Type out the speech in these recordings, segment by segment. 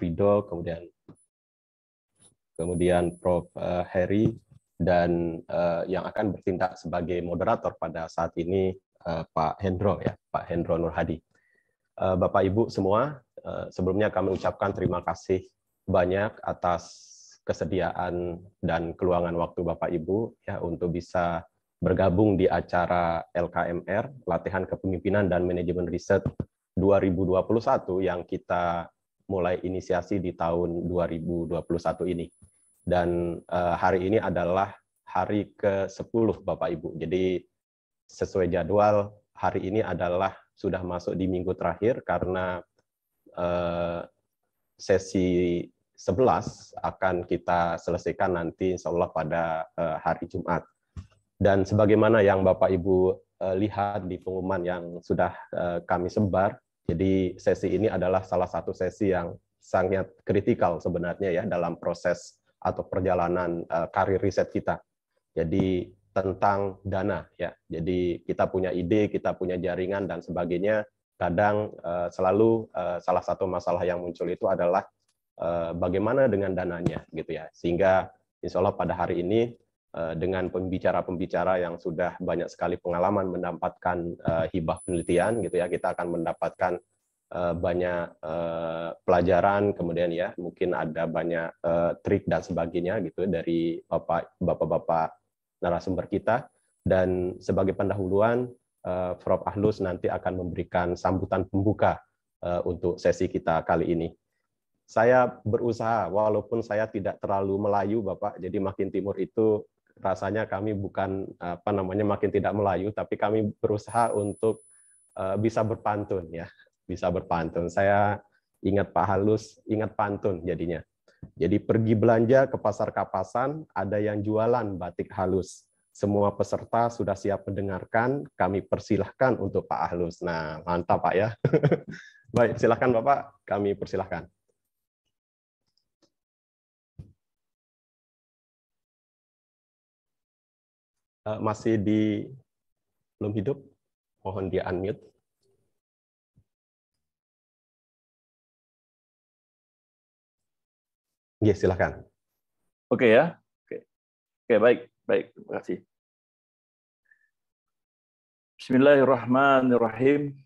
Rido, kemudian Prof. Heri, dan yang akan bertindak sebagai moderator pada saat ini Pak Hendro, ya, Pak Hendro Nur Hadi. Bapak Ibu semua, sebelumnya kami ucapkan terima kasih banyak atas kesediaan dan keluangan waktu Bapak Ibu ya untuk bisa bergabung di acara LKMR, Latihan Kepemimpinan dan Manajemen Riset 2021 yang kita mulai inisiasi di tahun 2021 ini. Dan hari ini adalah hari ke-10 Bapak Ibu. Jadi sesuai jadwal, hari ini adalah sudah masuk di minggu terakhir karena sesi 11 akan kita selesaikan nanti insya Allah pada hari Jumat. Dan sebagaimana yang Bapak Ibu lihat di pengumuman yang sudah kami sebar, jadi sesi ini adalah salah satu sesi yang sangat kritikal sebenarnya ya dalam proses atau perjalanan karir riset kita. Jadi tentang dana ya. Jadi kita punya ide, kita punya jaringan dan sebagainya. Kadang selalu salah satu masalah yang muncul itu adalah bagaimana dengan dananya gitu ya. Sehingga insya Allah pada hari ini dengan pembicara-pembicara yang sudah banyak sekali pengalaman mendapatkan hibah penelitian gitu ya, kita akan mendapatkan banyak pelajaran, kemudian ya mungkin ada banyak trik dan sebagainya gitu dari bapak-bapak narasumber kita. Dan sebagai pendahuluan, Prof. Ahlus nanti akan memberikan sambutan pembuka untuk sesi kita kali ini. Saya berusaha, walaupun saya tidak terlalu Melayu, Bapak, jadi makin timur itu rasanya kami bukan makin tidak Melayu, tapi kami berusaha untuk bisa berpantun ya, bisa berpantun. Saya ingat Pak Halus, ingat pantun jadinya. Jadi pergi belanja ke pasar Kapasan, ada yang jualan batik halus. Semua peserta sudah siap mendengarkan, kami persilahkan untuk Pak Ahlus. Nah, mantap Pak ya. Baik, silahkan Bapak, kami persilahkan. Masih belum hidup, mohon di unmute. Ya, silahkan. Oke ya, oke baik, terima kasih. Bismillahirrahmanirrahim.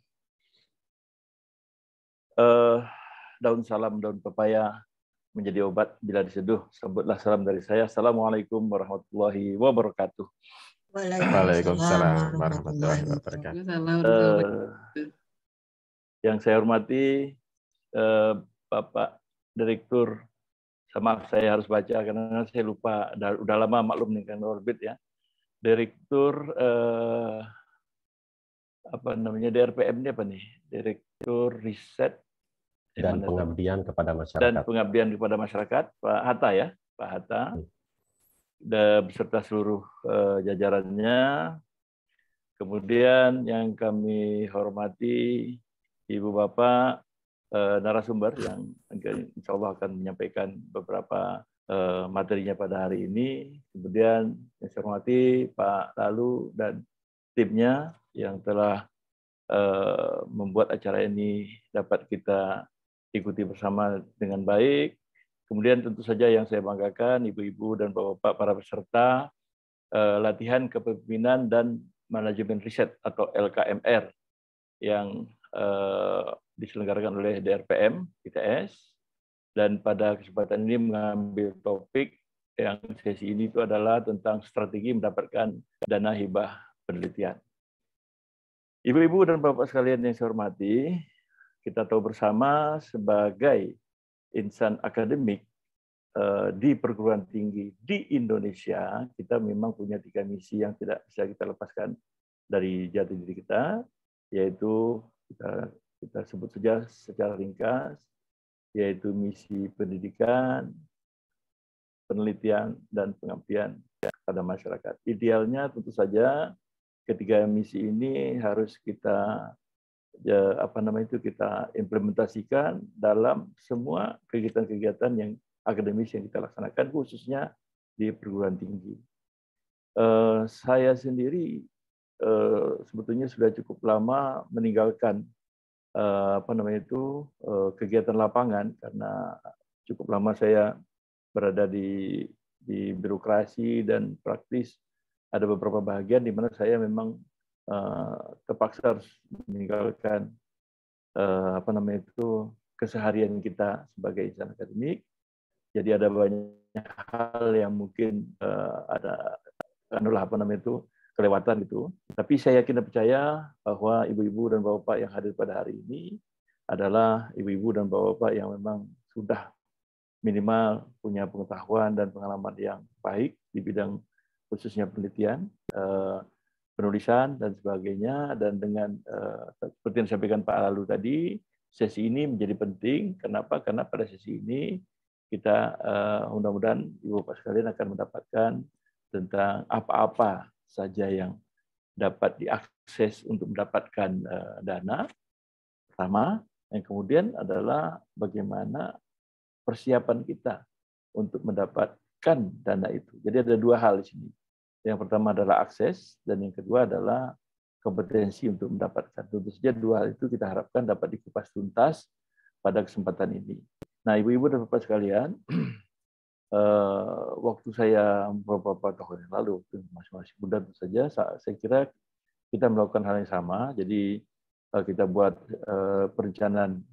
Daun salam, daun pepaya menjadi obat bila diseduh. Sambutlah salam dari saya. Assalamualaikum warahmatullahi wabarakatuh. Waalaikumsalam warahmatullahi wabarakatuh. Yang saya hormati Bapak Direktur, maaf saya harus baca karena saya lupa, udah lama maklum nih kan orbit ya. Direktur DRPM ini apa nih? Direktur Riset dan Pengabdian kepada Masyarakat. Dan Pengabdian kepada Masyarakat, Pak Hatta ya, Pak Hatta. Dan beserta seluruh jajarannya. Kemudian yang kami hormati Ibu Bapak narasumber yang insya Allah akan menyampaikan beberapa materinya pada hari ini. Kemudian yang saya hormati Pak Lalu dan timnya yang telah membuat acara ini dapat kita ikuti bersama dengan baik. Kemudian tentu saja yang saya banggakan Ibu-ibu dan Bapak-bapak para peserta latihan kepemimpinan dan manajemen riset atau LKMR yang diselenggarakan oleh DRPM ITS, dan pada kesempatan ini mengambil topik yang sesi ini itu adalah tentang strategi mendapatkan dana hibah penelitian. Ibu-ibu dan Bapak sekalian yang saya hormati, kita tahu bersama sebagai insan akademik di perguruan tinggi di Indonesia, kita memang punya 3 misi yang tidak bisa kita lepaskan dari jati diri kita, yaitu kita sebut saja secara ringkas, yaitu misi pendidikan, penelitian, dan pengabdian pada masyarakat. Idealnya tentu saja ketiga misi ini harus kita kita implementasikan dalam semua kegiatan-kegiatan yang akademis yang kita laksanakan, khususnya di perguruan tinggi. Saya sendiri sebetulnya sudah cukup lama meninggalkan kegiatan lapangan, karena cukup lama saya berada di birokrasi dan praktis. Ada beberapa bagian di mana saya memang terpaksa harus meninggalkan keseharian kita sebagai insan akademik. Jadi ada banyak hal yang mungkin ada kelewatan gitu. Tapi saya yakin dan percaya bahwa ibu-ibu dan bapak yang hadir pada hari ini adalah ibu-ibu dan bapak yang memang sudah minimal punya pengetahuan dan pengalaman yang baik di bidang khususnya penelitian, penulisan dan sebagainya. Dan dengan seperti yang disampaikan Pak Lalu tadi, sesi ini menjadi penting. Kenapa? Karena pada sesi ini kita mudah-mudahan Ibu Bapak sekalian akan mendapatkan tentang apa-apa saja yang dapat diakses untuk mendapatkan dana. Pertama, yang kemudian adalah bagaimana persiapan kita untuk mendapatkan dana itu. Jadi ada dua hal di sini. Yang pertama adalah akses, dan yang kedua adalah kompetensi untuk mendapatkan. Tentu saja dua hal itu kita harapkan dapat dikupas tuntas pada kesempatan ini. Nah, ibu-ibu dan bapak sekalian, waktu saya beberapa tahun yang lalu, masih muda tentu saja, saya kira kita melakukan hal yang sama. Jadi kita buat perencanaan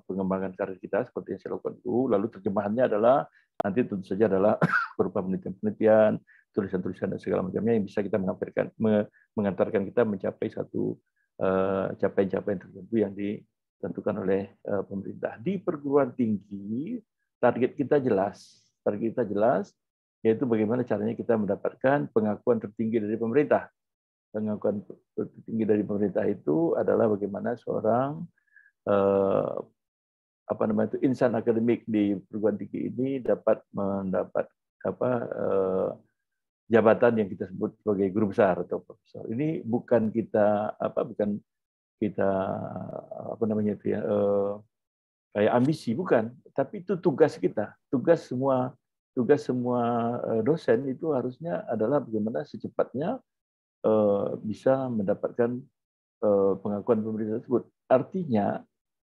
pengembangan karir kita seperti yang saya lakukan itu. Lalu terjemahannya adalah nanti tentu saja adalah berupa penelitian, tulisan-tulisan dan segala macamnya yang bisa kita mengantarkan kita mencapai satu capaian-capaian tertentu yang ditentukan oleh pemerintah. Di perguruan tinggi target kita jelas, yaitu bagaimana caranya kita mendapatkan pengakuan tertinggi dari pemerintah. Pengakuan tertinggi dari pemerintah itu adalah bagaimana seorang insan akademik di perguruan tinggi ini dapat mendapat jabatan yang kita sebut sebagai guru besar atau profesor. Ini bukan kita kayak ambisi, bukan, tapi itu tugas kita. Tugas semua dosen itu harusnya adalah bagaimana secepatnya bisa mendapatkan pengakuan pemerintah tersebut. Artinya,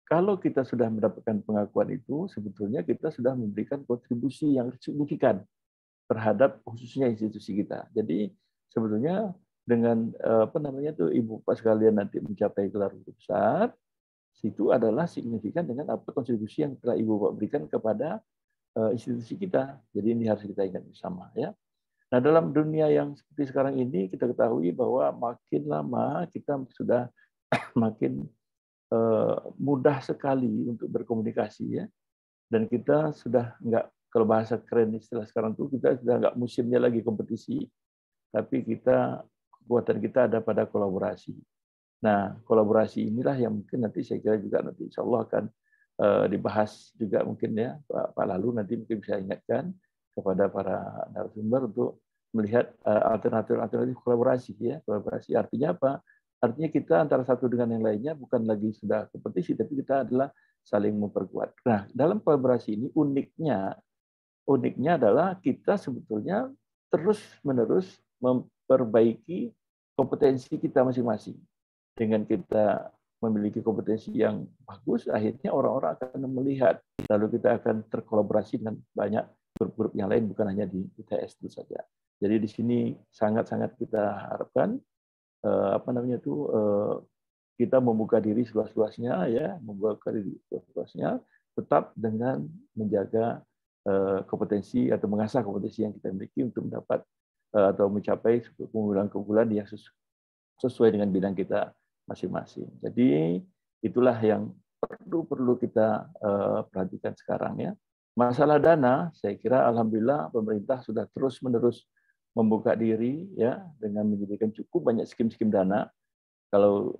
kalau kita sudah mendapatkan pengakuan itu, sebetulnya kita sudah memberikan kontribusi yang signifikan terhadap khususnya institusi kita. Jadi sebetulnya dengan Ibu Bapak sekalian nanti mencapai gelar guru besar, itu adalah signifikan dengan apa kontribusi yang telah Ibu Bapak berikan kepada institusi kita. Jadi ini harus kita ingat bersama, ya. Nah, dalam dunia yang seperti sekarang ini kita ketahui bahwa makin lama kita sudah makin mudah sekali untuk berkomunikasi, ya. Dan kita sudah nggak, kalau bahasa keren istilah sekarang itu, kita sudah nggak musimnya lagi kompetisi, tapi kekuatan kita ada pada kolaborasi. Nah, kolaborasi inilah yang mungkin nanti saya kira juga nanti insya Allah akan dibahas juga mungkin, ya, Pak Lalu nanti mungkin bisa ingatkan kepada para narasumber untuk melihat alternatif kolaborasi, ya. Kolaborasi artinya apa? Artinya kita antara satu dengan yang lainnya bukan lagi sudah kompetisi, tapi kita adalah saling memperkuat. Nah, dalam kolaborasi ini uniknya adalah kita sebetulnya terus-menerus memperbaiki kompetensi kita masing-masing. Dengan kita memiliki kompetensi yang bagus, akhirnya orang-orang akan melihat, lalu kita akan terkolaborasi dengan banyak grup-grup yang lain, bukan hanya di ITS itu saja. Jadi di sini sangat-sangat kita harapkan kita membuka diri seluas-luasnya, ya, tetap dengan menjaga kompetensi atau mengasah kompetensi yang kita miliki untuk mendapat atau mencapai keunggulan-keunggulan yang sesuai dengan bidang kita masing-masing. Jadi itulah yang perlu kita perhatikan sekarang, ya. Masalah dana, saya kira alhamdulillah pemerintah sudah terus-menerus membuka diri, ya, dengan menyediakan cukup banyak skim-skim dana. Kalau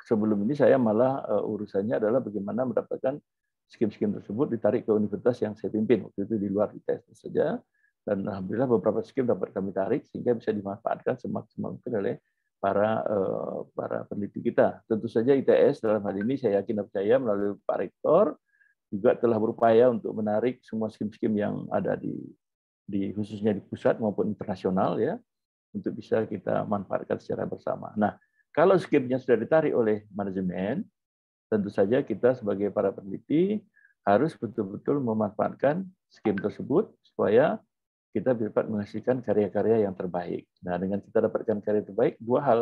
sebelum ini saya malah urusannya adalah bagaimana mendapatkan skim-skim tersebut ditarik ke universitas yang saya pimpin, waktu itu di luar ITS saja, dan alhamdulillah beberapa skim dapat kami tarik sehingga bisa dimanfaatkan semaksimal mungkin oleh para peneliti kita. Tentu saja ITS dalam hal ini saya yakin dan percaya melalui Pak Rektor juga telah berupaya untuk menarik semua skim-skim yang ada khususnya di pusat maupun internasional, ya, untuk bisa kita manfaatkan secara bersama. Nah, kalau skemnya sudah ditarik oleh manajemen, tentu saja kita sebagai para peneliti harus betul-betul memanfaatkan skim tersebut supaya kita dapat menghasilkan karya-karya yang terbaik. Nah, dengan kita dapatkan karya terbaik, dua hal,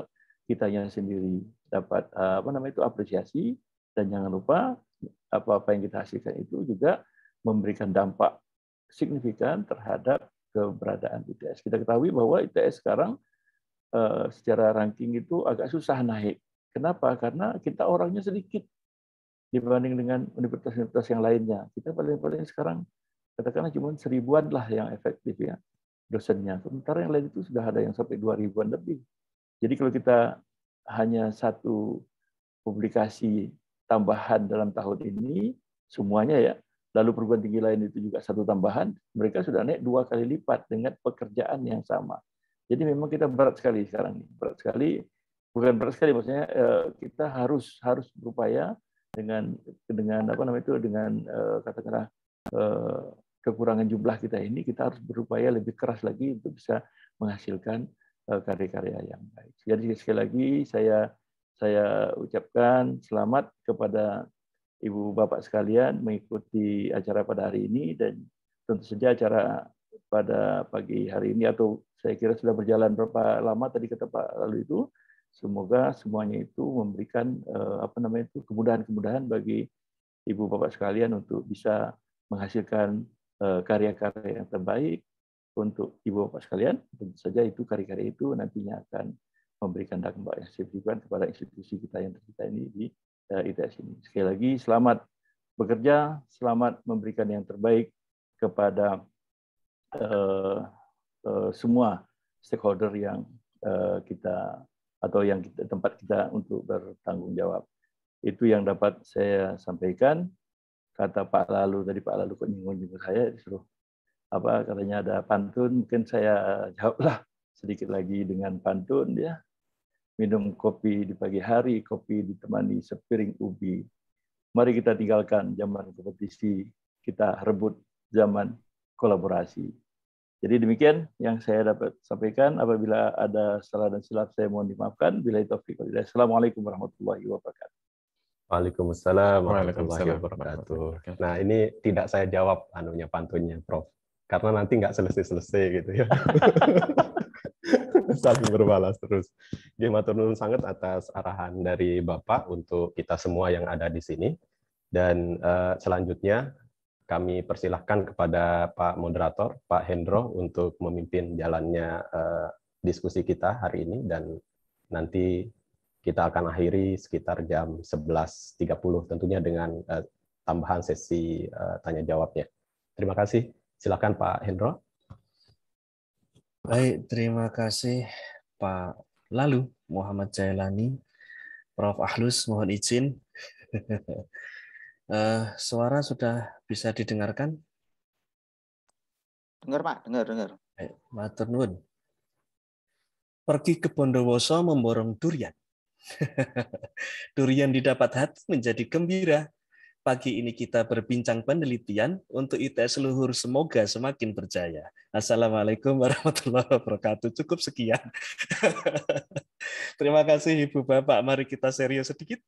kitanya sendiri dapat apresiasi, dan jangan lupa apa-apa yang kita hasilkan itu juga memberikan dampak signifikan terhadap keberadaan ITS. Kita ketahui bahwa ITS sekarang secara ranking itu agak susah naik. Kenapa? Karena kita orangnya sedikit dibanding dengan universitas-universitas yang lainnya. Kita paling-paling sekarang katakanlah cuma 1000-an lah yang efektif ya dosennya. Sementara yang lain itu sudah ada yang sampai 2000-an lebih. Jadi kalau kita hanya satu publikasi tambahan dalam tahun ini, semuanya ya, lalu perguruan tinggi lain itu juga satu tambahan, mereka sudah naik 2 kali lipat dengan pekerjaan yang sama. Jadi memang kita berat sekali sekarang ini. Berat sekali, bukan berat sekali, maksudnya kita harus berupaya dengan katakanlah kekurangan jumlah kita ini, kita harus berupaya lebih keras lagi untuk bisa menghasilkan karya-karya yang baik. Jadi sekali lagi saya ucapkan selamat kepada Ibu Bapak sekalian mengikuti acara pada hari ini, dan tentu saja acara pada pagi hari ini, atau saya kira sudah berjalan berapa lama tadi kata Pak Lalu itu, semoga semuanya itu memberikan kemudahan-kemudahan bagi Ibu Bapak sekalian untuk bisa menghasilkan karya-karya yang terbaik untuk Ibu Bapak sekalian. Tentu saja itu karya-karya itu nantinya akan memberikan dampak yang signifikan kepada institusi kita yang tercipta ini di ITS ini. Sekali lagi selamat bekerja, selamat memberikan yang terbaik kepada semua stakeholder yang tempat kita untuk bertanggung jawab. Itu yang dapat saya sampaikan. Kata Pak Lalu tadi, Pak Lalu kok nyinggung saya, disuruh katanya ada pantun, mungkin saya jawablah sedikit lagi dengan pantun ya. Minum kopi di pagi hari, kopi ditemani sepiring ubi. Mari kita tinggalkan zaman kompetisi, kita rebut zaman kolaborasi. Jadi demikian yang saya dapat sampaikan. Apabila ada salah dan silap saya mohon dimaafkan. Billahi taufiq wal hidayah. Assalamualaikum warahmatullahi wabarakatuh. Waalaikumsalam warahmatullahi wabarakatuh. Nah, ini tidak saya jawab pantunnya, Prof. Karena nanti nggak selesai-selesai gitu ya. Saling berbalas terus. Matur nuwun sangat atas arahan dari Bapak untuk kita semua yang ada di sini. Dan selanjutnya kami persilahkan kepada Pak Moderator, Pak Hendro, untuk memimpin jalannya diskusi kita hari ini, dan nanti kita akan akhiri sekitar jam 11.30 tentunya dengan tambahan sesi tanya jawabnya. Terima kasih. Silakan Pak Hendro. Baik, terima kasih Pak Lalu Muhammad Jailani, Prof. Ahlus, mohon izin. Suara sudah bisa didengarkan? Dengar Pak, dengar. Matur nuwun. Pergi ke Bondowoso memborong durian. Durian didapat hati menjadi gembira. Pagi ini kita berbincang penelitian untuk ITS Luhur, semoga semakin berjaya. Assalamualaikum warahmatullahi wabarakatuh. Cukup sekian. Terima kasih Ibu Bapak. Mari kita serius sedikit.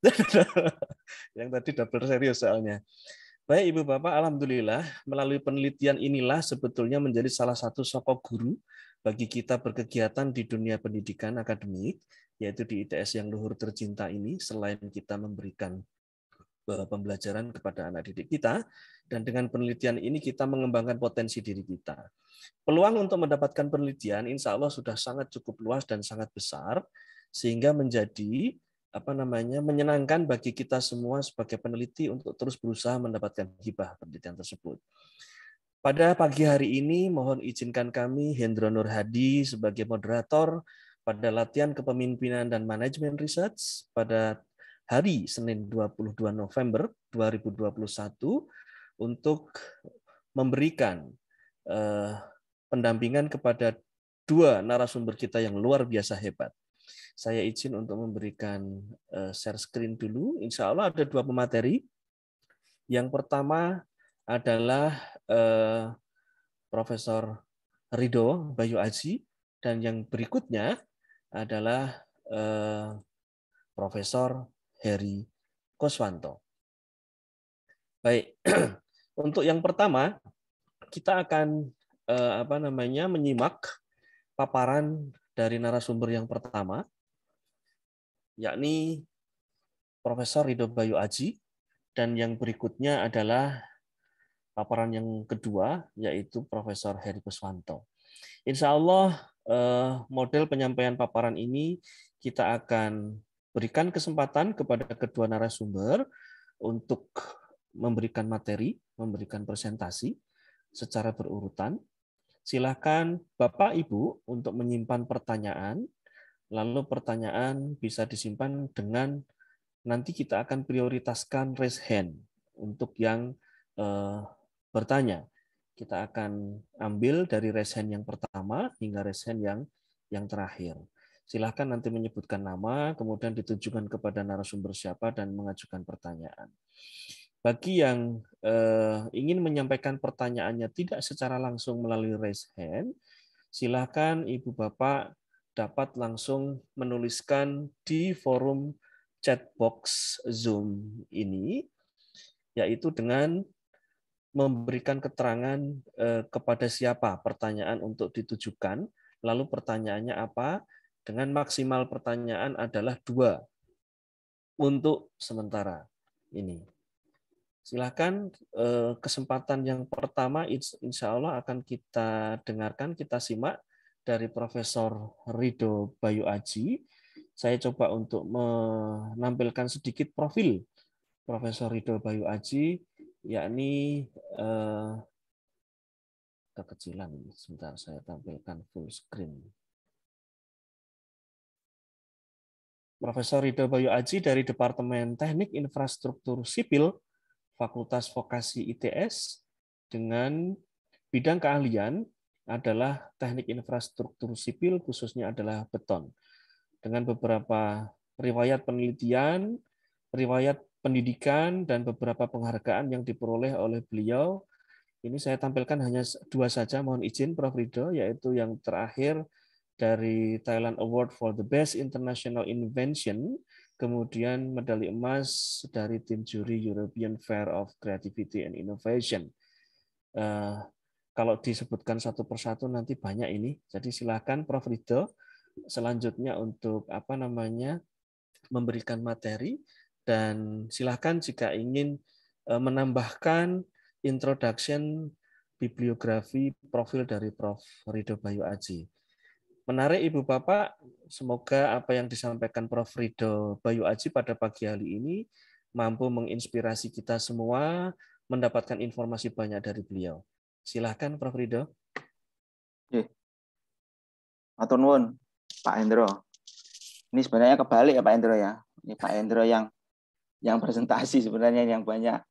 Yang tadi double serius soalnya. Baik Ibu Bapak, alhamdulillah melalui penelitian inilah sebetulnya menjadi salah satu sokok guru bagi kita berkegiatan di dunia pendidikan akademik, yaitu di ITS yang luhur tercinta ini. Selain kita memberikan pembelajaran kepada anak didik kita, dan dengan penelitian ini kita mengembangkan potensi diri kita. Peluang untuk mendapatkan penelitian insya Allah sudah sangat cukup luas dan sangat besar, sehingga menjadi menyenangkan bagi kita semua sebagai peneliti untuk terus berusaha mendapatkan hibah penelitian tersebut. Pada pagi hari ini mohon izinkan kami Hendro Nur Hadi sebagai moderator pada latihan kepemimpinan dan manajemen research pada hari Senin 22 November 2021 untuk memberikan pendampingan kepada dua narasumber kita yang luar biasa hebat. Saya izin untuk memberikan share screen dulu. Insya Allah ada dua pemateri. Yang pertama adalah Profesor Ridho Bayu Aji, dan yang berikutnya adalah Profesor Heri Kuswanto. Baik, untuk yang pertama kita akan menyimak paparan dari narasumber yang pertama, yakni Profesor Ridho Bayu Aji, dan yang berikutnya adalah paparan yang kedua, yaitu Profesor Heri Kuswanto. Insya Allah model penyampaian paparan ini kita akan berikan kesempatan kepada kedua narasumber untuk memberikan materi, memberikan presentasi secara berurutan. Silakan Bapak Ibu untuk menyimpan pertanyaan, lalu pertanyaan bisa disimpan dengan nanti kita akan prioritaskan raise hand untuk yang bertanya. Kita akan ambil dari raise hand yang pertama hingga raise hand yang terakhir. Silahkan nanti menyebutkan nama, kemudian ditujukan kepada narasumber siapa dan mengajukan pertanyaan. Bagi yang ingin menyampaikan pertanyaannya tidak secara langsung melalui raise hand, silahkan Ibu Bapak dapat langsung menuliskan di forum chat box Zoom ini, yaitu dengan memberikan keterangan kepada siapa pertanyaan untuk ditujukan, lalu pertanyaannya apa, dengan maksimal pertanyaan adalah 2 untuk sementara ini. Silakan kesempatan yang pertama insya Allah akan kita dengarkan, kita simak dari Profesor Ridho Bayu Aji. Saya coba untuk menampilkan sedikit profil Profesor Ridho Bayu Aji, yakni kekecilan. Sebentar saya tampilkan full screen. Profesor Ridho Bayu Aji dari Departemen Teknik Infrastruktur Sipil Fakultas Vokasi ITS dengan bidang keahlian adalah teknik infrastruktur sipil, khususnya adalah beton. Dengan beberapa riwayat penelitian, riwayat pendidikan, dan beberapa penghargaan yang diperoleh oleh beliau. Ini saya tampilkan hanya 2 saja, mohon izin Prof. Ridho, yaitu yang terakhir dari Thailand Award for the Best International Invention, kemudian medali emas dari tim juri European Fair of Creativity and Innovation. Kalau disebutkan satu persatu nanti banyak ini, jadi silakan Prof. Ridho selanjutnya untuk memberikan materi, dan silakan jika ingin menambahkan introduction bibliografi profil dari Prof. Ridho Bayu Aji. Menarik Ibu Bapak, semoga apa yang disampaikan Prof. Ridho Bayu Aji pada pagi hari ini mampu menginspirasi kita semua mendapatkan informasi banyak dari beliau. Silahkan Prof. Ridho. Matur nuwun Pak Hendro. Ini sebenarnya kebalik ya Pak Hendro ya. Ini Pak Hendro yang presentasi sebenarnya yang banyak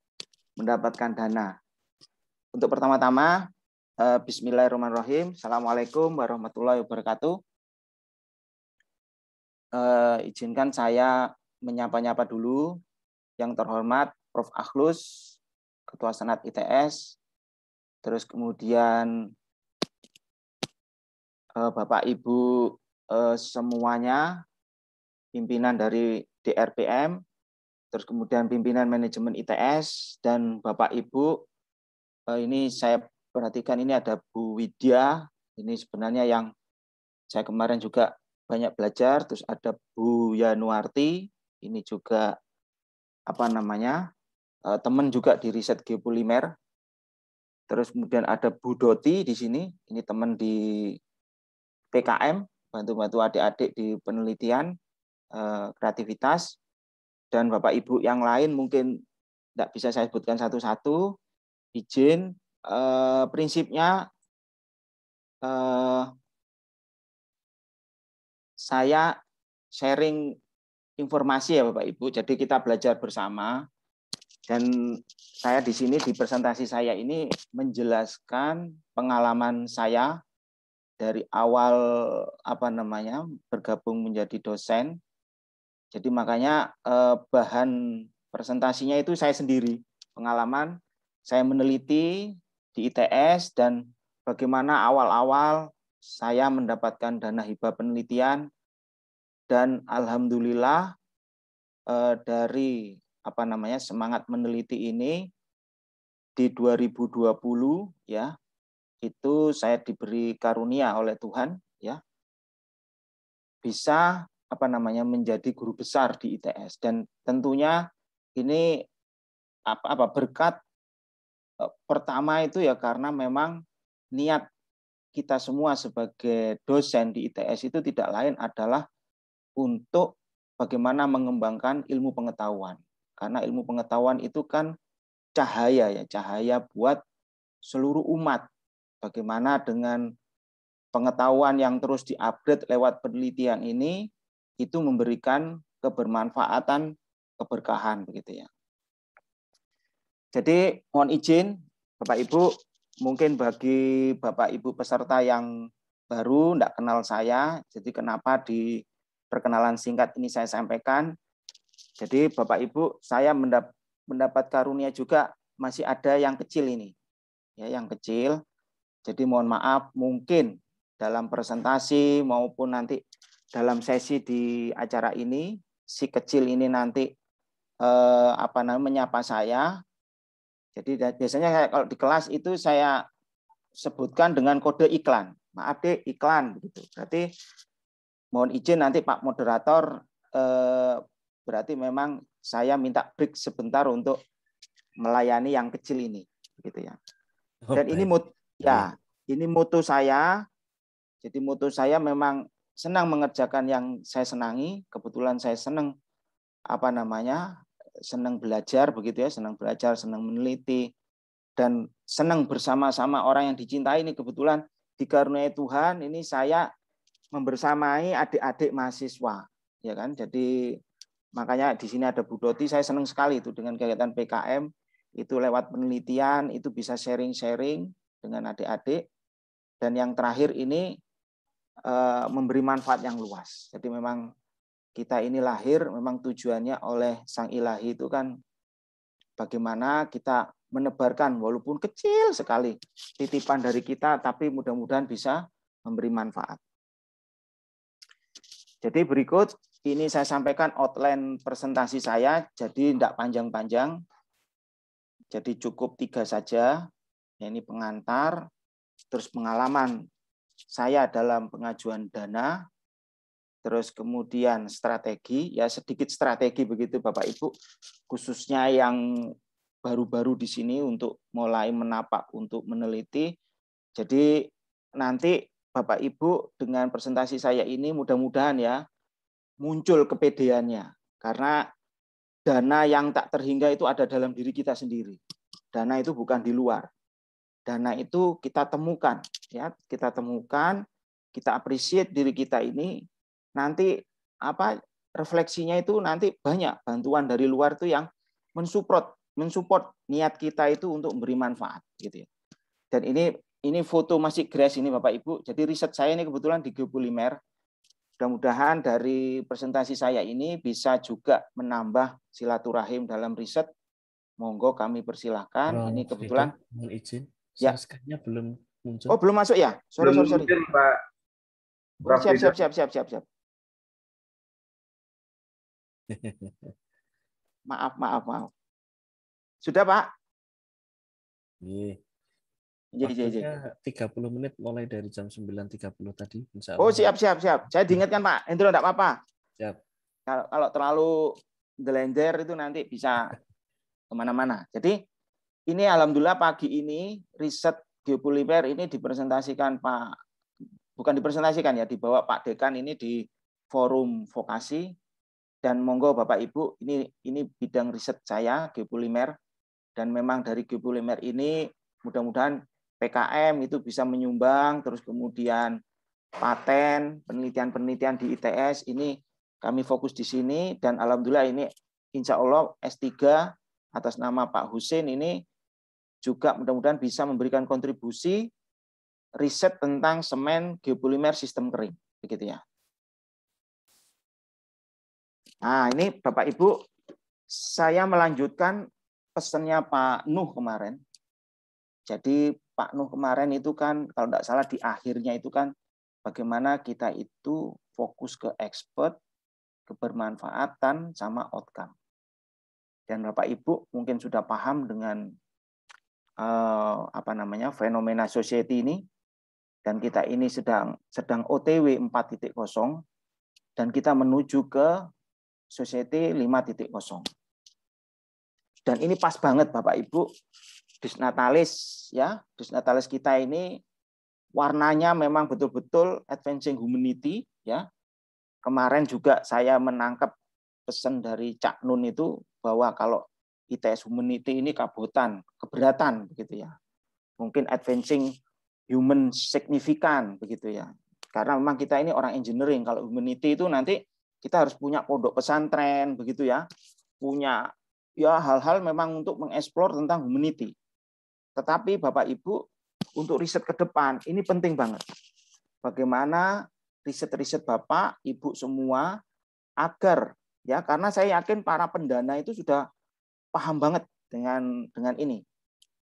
mendapatkan dana. Untuk pertama-tama, bismillahirrahmanirrahim. Assalamualaikum warahmatullahi wabarakatuh. Izinkan saya menyapa-nyapa dulu yang terhormat Prof. Akhlus, Ketua Senat ITS, terus kemudian Bapak Ibu semuanya, pimpinan dari DRPM, terus kemudian pimpinan manajemen ITS, dan Bapak Ibu, ini saya perhatikan ini ada Bu Widya, ini sebenarnya yang saya kemarin juga banyak belajar, terus ada Bu Yanuarti, ini juga teman juga di riset geopolimer, terus kemudian ada Bu Doti di sini, ini teman di PKM, bantu-bantu adik-adik di penelitian kreativitas, dan Bapak Ibu yang lain mungkin tidak bisa saya sebutkan satu-satu, izin. Prinsipnya saya sharing informasi ya Bapak Ibu, jadi kita belajar bersama, dan saya di sini di presentasi saya ini menjelaskan pengalaman saya dari awal bergabung menjadi dosen. Jadi makanya bahan presentasinya itu saya sendiri, pengalaman saya meneliti di ITS dan bagaimana awal-awal saya mendapatkan dana hibah penelitian, dan alhamdulillah dari semangat meneliti ini di 2020 ya, itu saya diberi karunia oleh Tuhan ya, bisa menjadi guru besar di ITS. Dan tentunya ini berkat pertama itu ya karena memang niat kita semua sebagai dosen di ITS itu tidak lain adalah untuk bagaimana mengembangkan ilmu pengetahuan. Karena ilmu pengetahuan itu kan cahaya ya, cahaya buat seluruh umat. Bagaimana dengan pengetahuan yang terus diupgrade lewat penelitian ini itu memberikan kebermanfaatan, keberkahan begitu ya. Jadi mohon izin Bapak Ibu, mungkin bagi Bapak Ibu peserta yang baru tidak kenal saya, jadi kenapa di perkenalan singkat ini saya sampaikan. Jadi Bapak Ibu, saya mendapat karunia juga masih ada yang kecil ini. Ya, yang kecil. Jadi mohon maaf mungkin dalam presentasi maupun nanti dalam sesi di acara ini si kecil ini nanti menyapa saya. Jadi biasanya kalau di kelas itu saya sebutkan dengan kode iklan. Maaf deh, iklan begitu. Berarti mohon izin nanti Pak Moderator, berarti memang saya minta break sebentar untuk melayani yang kecil ini, gitu ya. Dan ini ini moto saya. Jadi moto saya memang senang mengerjakan yang saya senangi. Kebetulan saya senang senang belajar begitu ya, senang belajar, senang meneliti, dan senang bersama-sama orang yang dicintai. Ini kebetulan dikaruniai Tuhan, ini saya membersamai adik-adik mahasiswa, ya kan. Jadi makanya di sini ada Bu Doti, saya senang sekali itu dengan kegiatan PKM itu lewat penelitian itu bisa sharing-sharing dengan adik-adik, dan yang terakhir ini memberi manfaat yang luas. Jadi memang kita ini lahir memang tujuannya oleh Sang Ilahi itu kan bagaimana kita menebarkan walaupun kecil sekali titipan dari kita, tapi mudah-mudahan bisa memberi manfaat. Jadi berikut ini saya sampaikan outline presentasi saya, jadi tidak panjang-panjang. Jadi cukup 3 saja. Ini pengantar, terus pengalaman saya dalam pengajuan dana, terus kemudian strategi, ya sedikit strategi begitu Bapak Ibu, khususnya yang baru-baru di sini untuk mulai menapak untuk meneliti. Jadi nanti Bapak Ibu dengan presentasi saya ini mudah-mudahan ya muncul kepedeannya, karena dana yang tak terhingga itu ada dalam diri kita sendiri. Dana itu bukan di luar. Dana itu kita temukan, ya kita temukan, kita appreciate diri kita ini. Nanti refleksinya itu nanti banyak bantuan dari luar itu yang mensupport niat kita itu untuk memberi manfaat gitu ya. Dan ini foto masih grass ini Bapak Ibu. Jadi riset saya ini kebetulan di geopolimer. Mudah-mudahan dari presentasi saya ini bisa juga menambah silaturahim dalam riset. Monggo kami persilahkan. Ini kebetulan mohon izin. Ya. Share-nya belum muncul. Oh, belum masuk ya? Sorry. Muncul, Pak. Oh, siap. Maaf. Sudah, Pak? Iya. Waktunya 30 menit mulai dari jam 9.30 tadi. Insya Allah. Oh, siap. Saya diingatkan, Pak. Hendro, enggak apa-apa. Siap. Kalau terlalu gelender itu nanti bisa kemana-mana. Jadi, ini alhamdulillah pagi ini riset geopolimer ini dipresentasikan bukan dipresentasikan ya, dibawa Pak Dekan ini di forum vokasi, dan monggo Bapak Ibu, ini bidang riset saya geopolimer, dan memang dari geopolimer ini mudah-mudahan PKM itu bisa menyumbang, terus kemudian paten, penelitian-penelitian di ITS ini kami fokus di sini, dan alhamdulillah ini insya Allah S3 atas nama Pak Husin ini juga mudah-mudahan bisa memberikan kontribusi riset tentang semen geopolimer sistem kering, begitu ya. Nah, ini Bapak Ibu, saya melanjutkan pesannya Pak Nuh kemarin. Jadi Pak Nuh kemarin itu kan kalau tidak salah di akhirnya itu kan bagaimana kita itu fokus ke expert, kebermanfaatan sama outcome. Dan Bapak Ibu mungkin sudah paham dengan fenomena society ini, dan kita ini sedang OTW 4.0 dan kita menuju ke society 5.0. Dan ini pas banget Bapak Ibu, Disnatalis ya, Disnatalis kita ini warnanya memang betul-betul advancing humanity ya. Kemarin juga saya menangkap pesan dari Cak Nun itu bahwa kalau ITS Humanity ini keberatan begitu ya. Mungkin advancing human significant begitu ya. Karena memang kita ini orang engineering, kalau humanity itu nanti kita harus punya pondok pesantren begitu ya. Punya ya hal-hal memang untuk mengeksplor tentang humanity. Tetapi Bapak Ibu untuk riset ke depan ini penting banget. Bagaimana riset-riset Bapak, Ibu semua agar ya, karena saya yakin para pendana itu sudah paham banget dengan ini.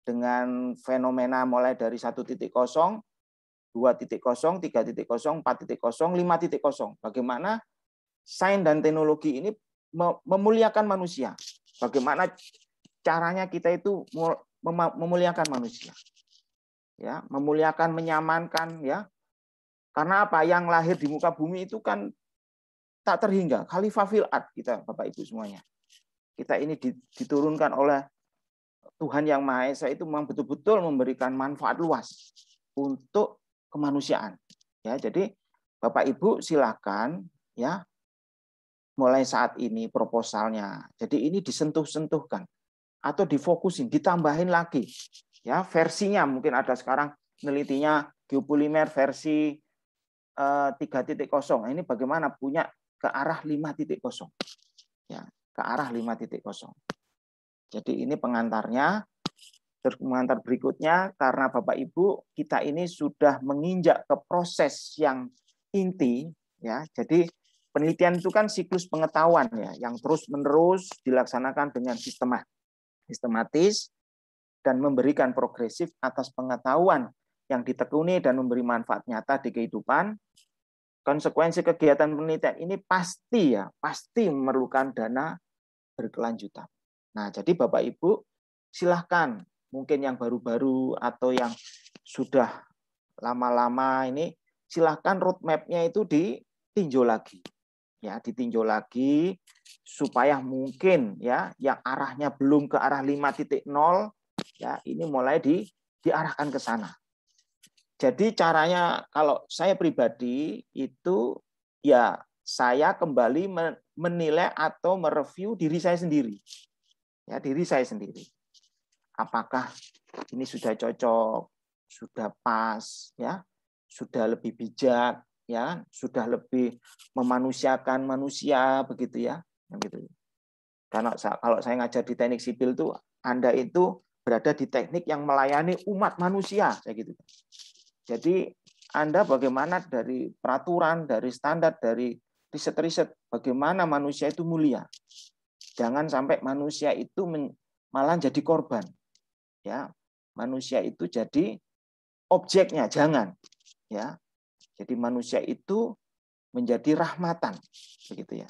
Dengan fenomena mulai dari 1.0, 2.0, 3.0, 4.0, 5.0. Bagaimana sains dan teknologi ini memuliakan manusia. Bagaimana caranya kita itu memuliakan manusia. Ya, memuliakan, menyamankan ya. Karena apa? Yang lahir di muka bumi itu kan tak terhingga. Khalifah fil ard kita, Bapak Ibu semuanya. Kita ini diturunkan oleh Tuhan Yang Maha Esa itu memang betul-betul memberikan manfaat luas untuk kemanusiaan. Ya, jadi Bapak Ibu silakan ya, mulai saat ini proposalnya. Jadi ini disentuh-sentuhkan atau difokusin, ditambahin lagi. Ya, versinya mungkin ada sekarang penelitinya geopolimer versi 3.0. Ini bagaimana punya ke arah 5.0. Ya, ke arah 5.0. Jadi ini pengantarnya. Terus pengantar berikutnya, karena Bapak Ibu kita ini sudah menginjak ke proses yang inti ya. Jadi penelitian itu kan siklus pengetahuan ya, yang terus-menerus dilaksanakan dengan sistematis dan memberikan progresif atas pengetahuan yang ditekuni dan memberi manfaat nyata di kehidupan. Konsekuensi kegiatan penelitian ini pasti memerlukan dana berkelanjutan. Nah, jadi Bapak Ibu silahkan, mungkin yang baru-baru atau yang sudah lama-lama ini, silahkan roadmap-nya itu ditinjau lagi. Ya, ditinjau lagi supaya mungkin ya yang arahnya belum ke arah 5.0 ya, ini mulai diarahkan ke sana. Jadi caranya kalau saya pribadi itu ya saya kembali menilai atau mereview diri saya sendiri. Ya, diri saya sendiri. Apakah ini sudah cocok, sudah pas ya, sudah lebih bijak ya, sudah lebih memanusiakan manusia begitu ya, begitu. Karena kalau saya ngajar di teknik sipil tuh Anda itu berada di teknik yang melayani umat manusia kayak gitu. Jadi Anda bagaimana dari peraturan, dari standar, dari riset-riset bagaimana manusia itu mulia. Jangan sampai manusia itu malah jadi korban. Ya, manusia itu jadi objeknya, jangan. Ya. Jadi manusia itu menjadi rahmatan, begitu ya.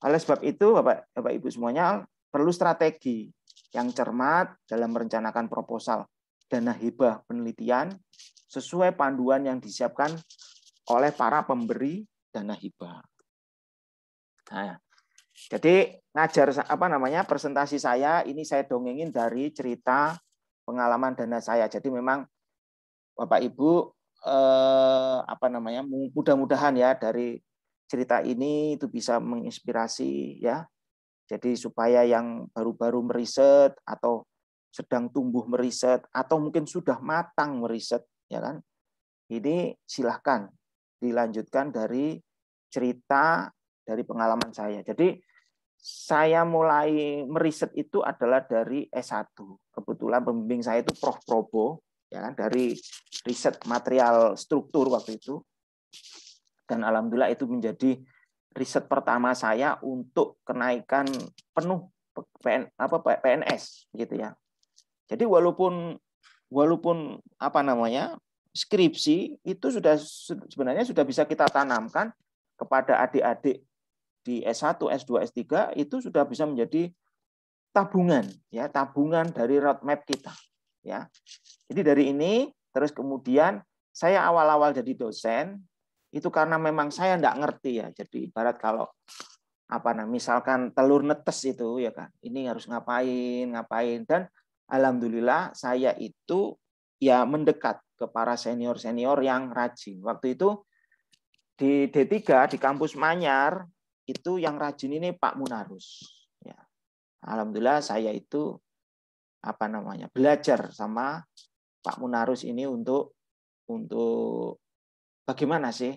Oleh sebab itu, Bapak Ibu semuanya perlu strategi yang cermat dalam merencanakan proposal dana hibah penelitian sesuai panduan yang disiapkan oleh para pemberi dana hibah. Nah, jadi ngajar presentasi saya ini saya dongengin dari cerita pengalaman dana saya. Jadi memang Bapak Ibu mudah-mudahan ya dari cerita ini itu bisa menginspirasi ya. Jadi supaya yang baru-baru meriset atau sedang tumbuh meriset atau mungkin sudah matang meriset ya kan. Ini silahkan dilanjutkan dari cerita dari pengalaman saya. Jadi saya mulai meriset itu adalah dari S1. Kebetulan pembimbing saya itu Prof. Probo, ya kan, dari riset material struktur waktu itu. Dan alhamdulillah itu menjadi riset pertama saya untuk kenaikan penuh PNS, gitu ya. Jadi walaupun skripsi itu sebenarnya sudah bisa kita tanamkan kepada adik-adik di S1, S2, S3 itu sudah bisa menjadi tabungan, ya, tabungan dari roadmap kita, ya. Jadi dari ini terus kemudian saya awal-awal jadi dosen itu karena memang saya enggak ngerti, ya. Jadi ibarat kalau misalkan telur netes itu, ya kan, ini harus ngapain dan alhamdulillah saya itu ya mendekat ke para senior-senior yang rajin. Waktu itu di D3 di kampus Manyar itu yang rajin ini Pak Munarus. Ya. Alhamdulillah saya itu belajar sama Pak Munarus ini untuk bagaimana sih?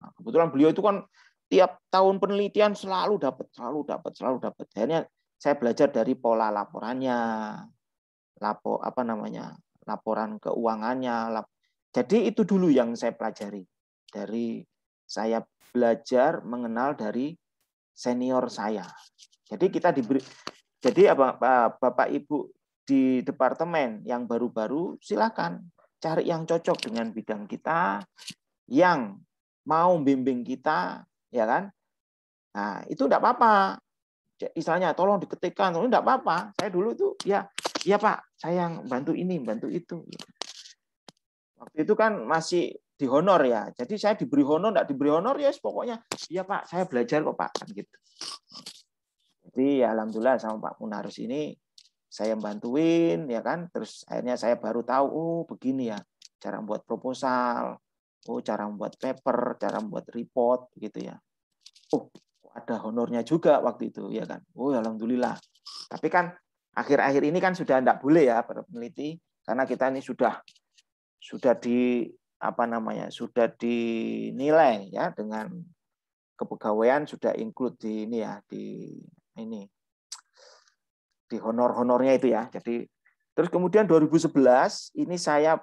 Nah, kebetulan beliau itu kan tiap tahun penelitian selalu dapat. Akhirnya saya belajar dari pola laporannya, laporan keuangannya. Jadi itu dulu yang saya pelajari. Saya belajar mengenal dari senior saya. Jadi Bapak Ibu di departemen yang baru-baru silakan cari yang cocok dengan bidang kita, yang mau bimbing kita, ya kan? Nah, itu enggak apa-apa. Istilahnya tolong diketikkan, itu enggak apa-apa. Saya dulu itu ya Pak, saya yang bantu ini, bantu itu. Waktu itu kan masih dihonor, ya. Jadi saya diberi honor, enggak diberi honor, ya pokoknya iya Pak, saya belajar kok Pak, kan gitu. Jadi ya alhamdulillah sama Pak Munarus ini saya bantuin, ya kan. Terus akhirnya saya baru tahu, oh begini ya cara membuat proposal, oh cara membuat paper, cara membuat report, gitu ya. Oh, ada honornya juga waktu itu, ya kan. Oh, alhamdulillah. Tapi kan akhir-akhir ini kan sudah enggak boleh ya para peneliti, karena kita ini sudah dinilai ya dengan kepegawaian, sudah include di ini ya, di honor-honornya itu ya. Jadi terus kemudian 2011 ini saya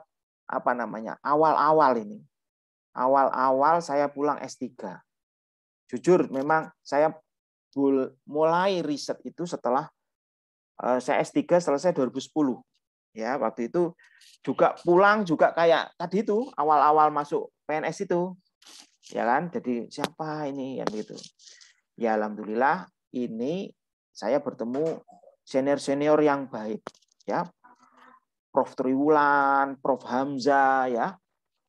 awal-awal saya pulang S3. Jujur memang saya mulai riset itu setelah saya S3 selesai 2010. Ya, waktu itu juga pulang juga kayak tadi itu awal-awal masuk PNS itu. Ya kan? Jadi siapa ini yang gitu. Ya alhamdulillah ini saya bertemu senior-senior yang baik, ya. Prof Triwulan, Prof Hamzah, ya.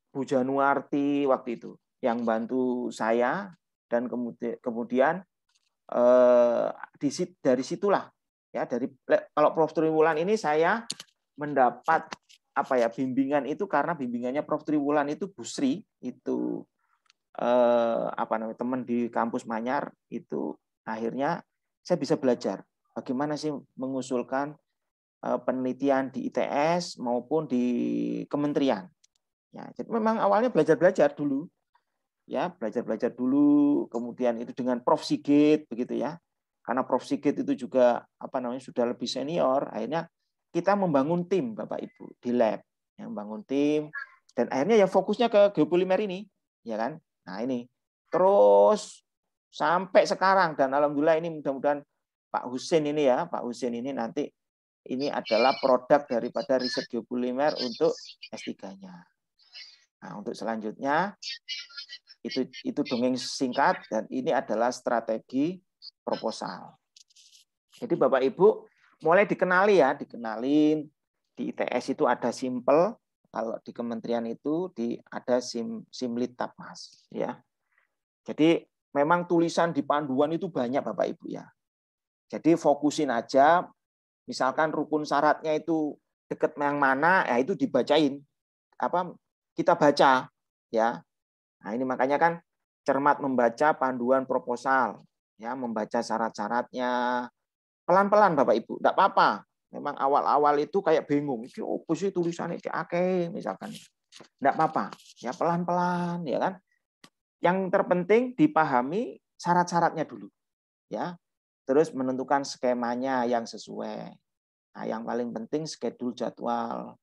Bu Januarti waktu itu yang bantu saya, dan kemudian dari situlah ya, kalau Prof Triwulan ini saya mendapat bimbingan itu karena bimbingannya Prof Triwulan itu Busri itu teman di kampus Manyar itu, akhirnya saya bisa belajar bagaimana sih mengusulkan penelitian di ITS maupun di kementerian. Ya, jadi memang awalnya belajar dulu. Ya, belajar dulu, kemudian itu dengan Prof Sigit begitu ya. Karena Prof Sigit itu juga sudah lebih senior, akhirnya kita membangun tim Bapak Ibu di lab, yang membangun tim, dan akhirnya ya fokusnya ke geopolimer ini, ya kan? Nah, ini terus sampai sekarang, dan alhamdulillah ini mudah-mudahan Pak Husin ini nanti ini adalah produk daripada riset geopolimer untuk S3-nya. Nah, untuk selanjutnya itu dongeng singkat, dan ini adalah strategi proposal. Jadi Bapak Ibu mulai dikenalin di ITS itu ada simple, kalau di kementerian itu ada simlit tapmas, ya. Jadi memang tulisan di panduan itu banyak Bapak Ibu ya. Jadi fokusin aja, misalkan rukun syaratnya itu dekat yang mana, ya itu dibacain, kita baca, ya. Nah ini makanya kan cermat membaca panduan proposal, ya, membaca syarat-syaratnya. Pelan-pelan Bapak Ibu, enggak apa-apa. Memang awal-awal itu kayak bingung, iki opo sih tulisannya akeh misalkan. Enggak apa-apa, ya pelan-pelan, ya kan. Yang terpenting dipahami syarat-syaratnya dulu, ya. Terus menentukan skemanya yang sesuai. Nah, yang paling penting schedule jadwal.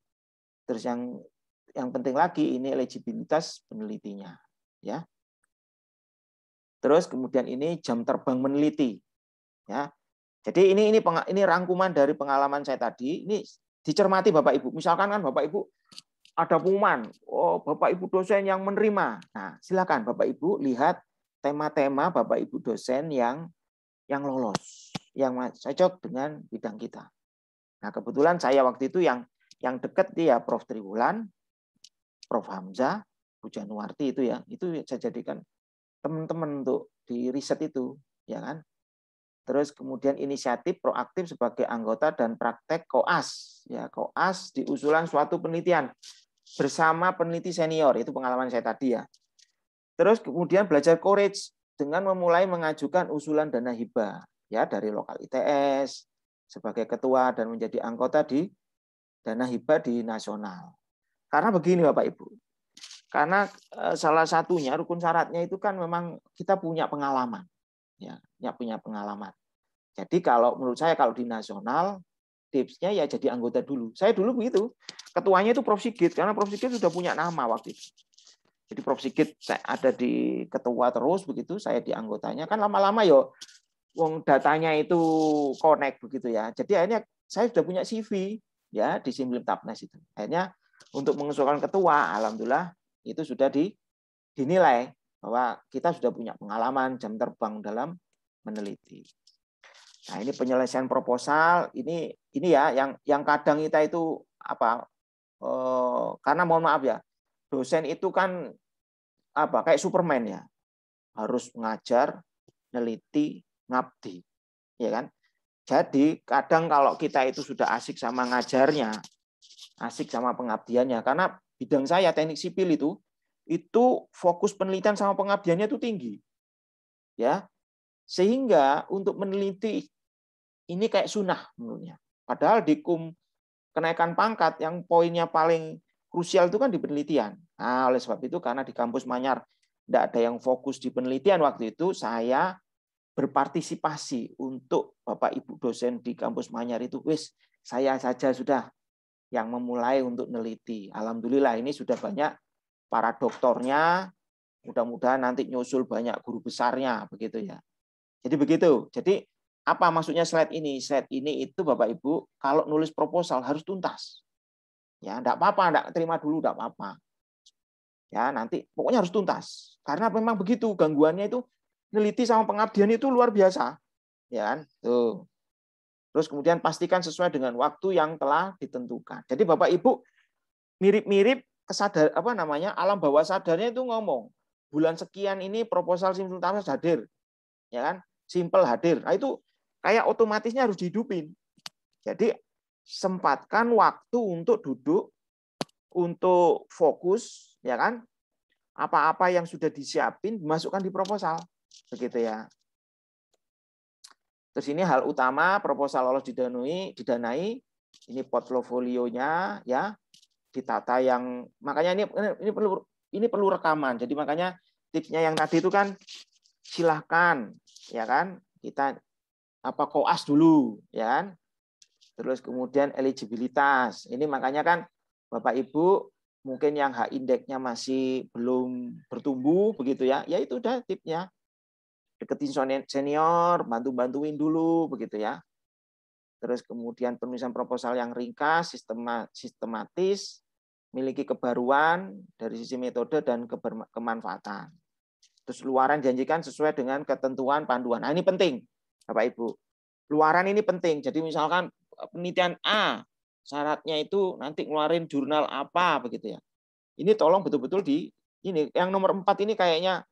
Terus yang penting lagi ini eligibilitas penelitinya, ya. Terus kemudian ini jam terbang meneliti, ya. Jadi ini rangkuman dari pengalaman saya tadi. Ini dicermati Bapak Ibu. Misalkan kan Bapak Ibu ada pengumuman, oh Bapak Ibu dosen yang menerima. Nah, silakan Bapak Ibu lihat tema-tema Bapak Ibu dosen yang lolos, yang cocok dengan bidang kita. Nah, kebetulan saya waktu itu yang dekat dia Prof. Triwulan, Prof. Hamzah, Bu Januarti itu ya, itu saya jadikan teman-teman untuk di riset itu, ya kan. Terus kemudian inisiatif proaktif sebagai anggota dan praktek koas, ya koas di usulan suatu penelitian bersama peneliti senior, itu pengalaman saya tadi ya. Terus kemudian belajar courage dengan memulai mengajukan usulan dana hibah ya dari lokal ITS sebagai ketua dan menjadi anggota di dana hibah di nasional. Karena begini Bapak Ibu, karena salah satunya rukun syaratnya itu kan memang kita punya pengalaman. Ya, punya pengalaman. Jadi kalau menurut saya kalau di nasional tipsnya ya jadi anggota dulu. Saya dulu begitu. Ketuanya itu Prof. Sigit karena Prof. Sigit sudah punya nama waktu itu. Jadi Prof. Sigit saya ada di ketua terus begitu, saya di anggotanya kan lama-lama yo wong datanya itu connect begitu ya. Jadi akhirnya saya sudah punya CV ya di Simlim Tapnes itu. Akhirnya untuk mengusulkan ketua, alhamdulillah itu sudah dinilai bahwa kita sudah punya pengalaman jam terbang dalam meneliti. Nah, ini penyelesaian proposal ini ya yang kadang kita itu apa karena mohon maaf ya, dosen itu kan apa kayak Superman ya. Harus ngajar, neliti, ngabdi. Ya kan? Jadi kadang kalau kita itu sudah asik sama ngajarnya, asik sama pengabdiannya karena bidang saya teknik sipil itu fokus penelitian sama pengabdiannya itu tinggi. Ya. Sehingga untuk meneliti ini kayak sunnah menurutnya. Padahal di kenaikan pangkat yang poinnya paling krusial itu kan di penelitian. Nah, oleh sebab itu karena di kampus Manyar tidak ada yang fokus di penelitian waktu itu, saya berpartisipasi untuk Bapak Ibu dosen di kampus Manyar itu, saya saja sudah yang memulai untuk neliti. Alhamdulillah ini sudah banyak para doktornya, mudah-mudahan nanti nyusul banyak guru besarnya begitu ya. Jadi begitu. Jadi apa maksudnya slide ini? Slide ini itu Bapak Ibu kalau nulis proposal harus tuntas. Ya, enggak apa-apa, enggak terima dulu enggak apa-apa. Ya, nanti pokoknya harus tuntas. Karena memang begitu gangguannya itu neliti sama pengabdian itu luar biasa. Ya kan? Tuh. Terus kemudian pastikan sesuai dengan waktu yang telah ditentukan. Jadi Bapak Ibu mirip-mirip alam bawah sadarnya itu ngomong bulan sekian ini proposal Simple Tapnes hadir. Ya kan? Simple hadir. Nah, itu kayak otomatisnya harus dihidupin. Jadi sempatkan waktu untuk duduk, untuk fokus, ya kan? Apa-apa yang sudah disiapin dimasukkan di proposal. Begitu ya. Terus ini hal utama proposal lolos didanai, ini portfolionya ya, ditata yang makanya ini perlu rekaman. Jadi makanya tipsnya yang tadi itu kan silahkan ya kan kita koas dulu ya kan. Terus kemudian eligibilitas. Ini makanya kan Bapak Ibu mungkin yang H indeksnya masih belum bertumbuh begitu ya. Ya itu udah tipsnya. Deketin senior, bantu-bantuin dulu begitu ya. Terus kemudian penulisan proposal yang ringkas, sistematis, miliki kebaruan dari sisi metode dan kemanfaatan. Terus luaran janjikan sesuai dengan ketentuan panduan. Nah, ini penting, Bapak Ibu. Luaran ini penting. Jadi misalkan penelitian A, syaratnya itu nanti ngeluarin jurnal apa begitu ya. Ini tolong betul-betul ini yang nomor 4 ini kayaknya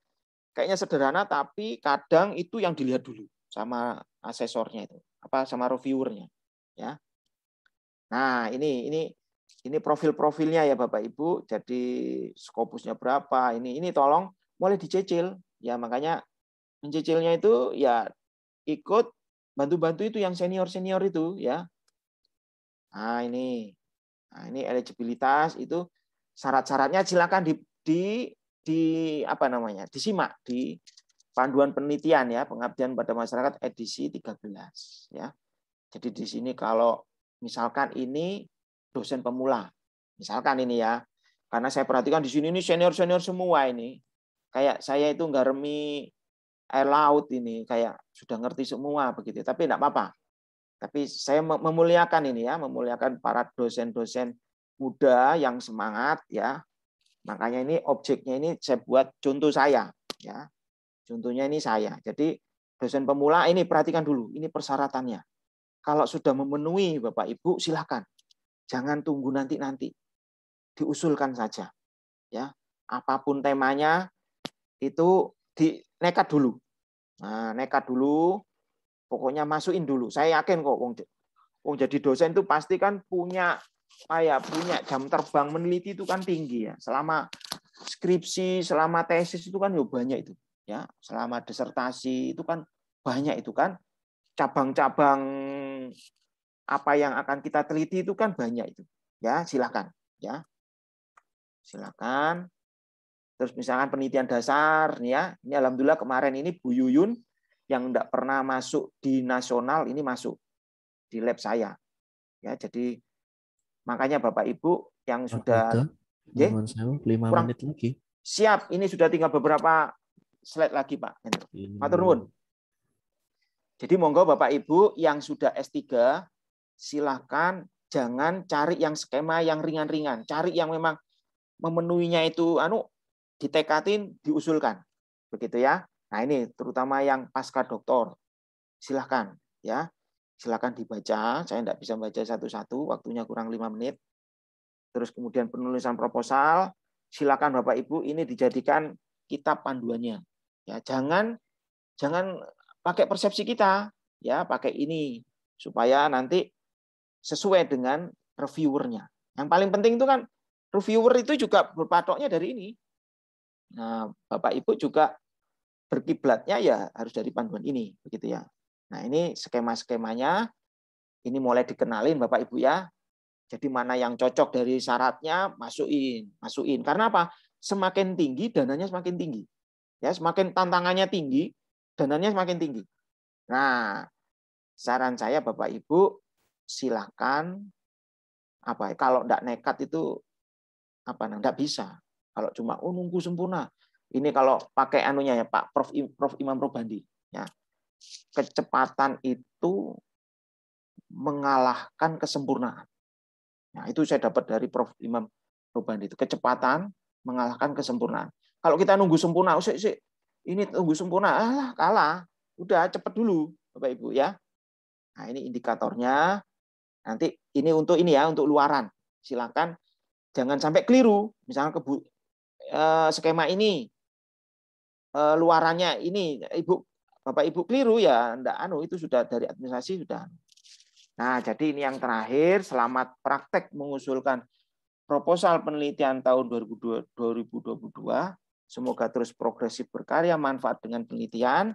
sederhana tapi kadang itu yang dilihat dulu sama asesornya itu sama reviewernya ya. Nah, ini profil-profilnya ya Bapak Ibu. Jadi skopusnya berapa? Ini tolong mulai dicicil ya, makanya mencicilnya itu ya ikut bantu-bantu itu yang senior-senior itu ya. Nah, ini eligibilitas itu syarat-syaratnya silakan disimak di panduan penelitian ya, pengabdian pada masyarakat edisi 13 ya. Jadi di sini kalau misalkan ini dosen pemula, misalkan ini ya, karena saya perhatikan di sini ini senior-senior semua ini. Kayak saya itu nggaremi air laut ini, kayak sudah ngerti semua begitu. Tapi enggak apa-apa. Tapi saya memuliakan ini ya, memuliakan para dosen-dosen muda yang semangat ya. Makanya ini objeknya ini saya buat contoh saya ya. Contohnya ini saya. Jadi dosen pemula ini perhatikan dulu, ini persyaratannya. Kalau sudah memenuhi Bapak Ibu silakan. Jangan tunggu nanti-nanti. Diusulkan saja. Ya. Apapun temanya itu nekat dulu. Nah, nekat dulu. Pokoknya masukin dulu. Saya yakin kok wong jadi dosen itu pasti kan punya jam terbang meneliti itu kan tinggi ya. Selama skripsi, selama tesis itu kan banyak itu. Ya, selama disertasi itu kan banyak itu kan. Cabang-cabang apa yang akan kita teliti itu kan banyak itu. Ya, silakan, ya. Silakan. Terus misalkan penelitian dasar nih ya. Ini alhamdulillah kemarin ini Bu Yuyun yang enggak pernah masuk di nasional ini masuk di lab saya. Ya, jadi makanya Bapak Ibu yang sudah 5 menit lagi. Siap, ini sudah tinggal beberapa slide lagi, Pak. Matur nuwun. Jadi monggo Bapak Ibu yang sudah S3 silahkan jangan cari yang skema yang ringan-ringan, cari yang memang memenuhinya itu ditekatin, diusulkan. Begitu ya. Nah, ini terutama yang pasca doktor. Silahkan ya. Silakan dibaca. Saya tidak bisa baca satu-satu, waktunya kurang 5 menit. Terus kemudian penulisan proposal, silakan Bapak Ibu ini dijadikan kitab panduannya. Ya, jangan pakai persepsi kita, ya, pakai ini supaya nanti sesuai dengan reviewernya. Yang paling penting itu kan reviewer itu juga berpatoknya dari ini. Nah, Bapak Ibu juga berkiblatnya ya harus dari panduan ini, begitu ya. Nah, ini skema-skemanya, ini mulai dikenalin Bapak Ibu ya. Jadi mana yang cocok dari syaratnya, masukin. Karena apa? Semakin tinggi, dananya semakin tinggi. Ya, semakin tantangannya tinggi, dananya semakin tinggi. Nah, saran saya Bapak Ibu, silakan kalau enggak nekat itu enggak bisa. Kalau cuma nunggu sempurna. Ini kalau pakai anunya ya Pak Prof Imam Robandi ya. Kecepatan itu mengalahkan kesempurnaan. Nah, itu saya dapat dari Prof Imam Robandi itu. Kecepatan mengalahkan kesempurnaan. Kalau kita nunggu sempurna, ini tunggu sempurna, kalah. Udah cepet dulu Bapak Ibu ya. Nah, ini indikatornya. Nanti ini untuk luaran. Silakan jangan sampai keliru. Misalnya skema ini luarannya ini Bapak Ibu keliru ya enggak itu sudah dari administrasi sudah. Nah, jadi ini yang terakhir, selamat praktek mengusulkan proposal penelitian tahun 2022. Semoga terus progresif berkarya manfaat dengan penelitian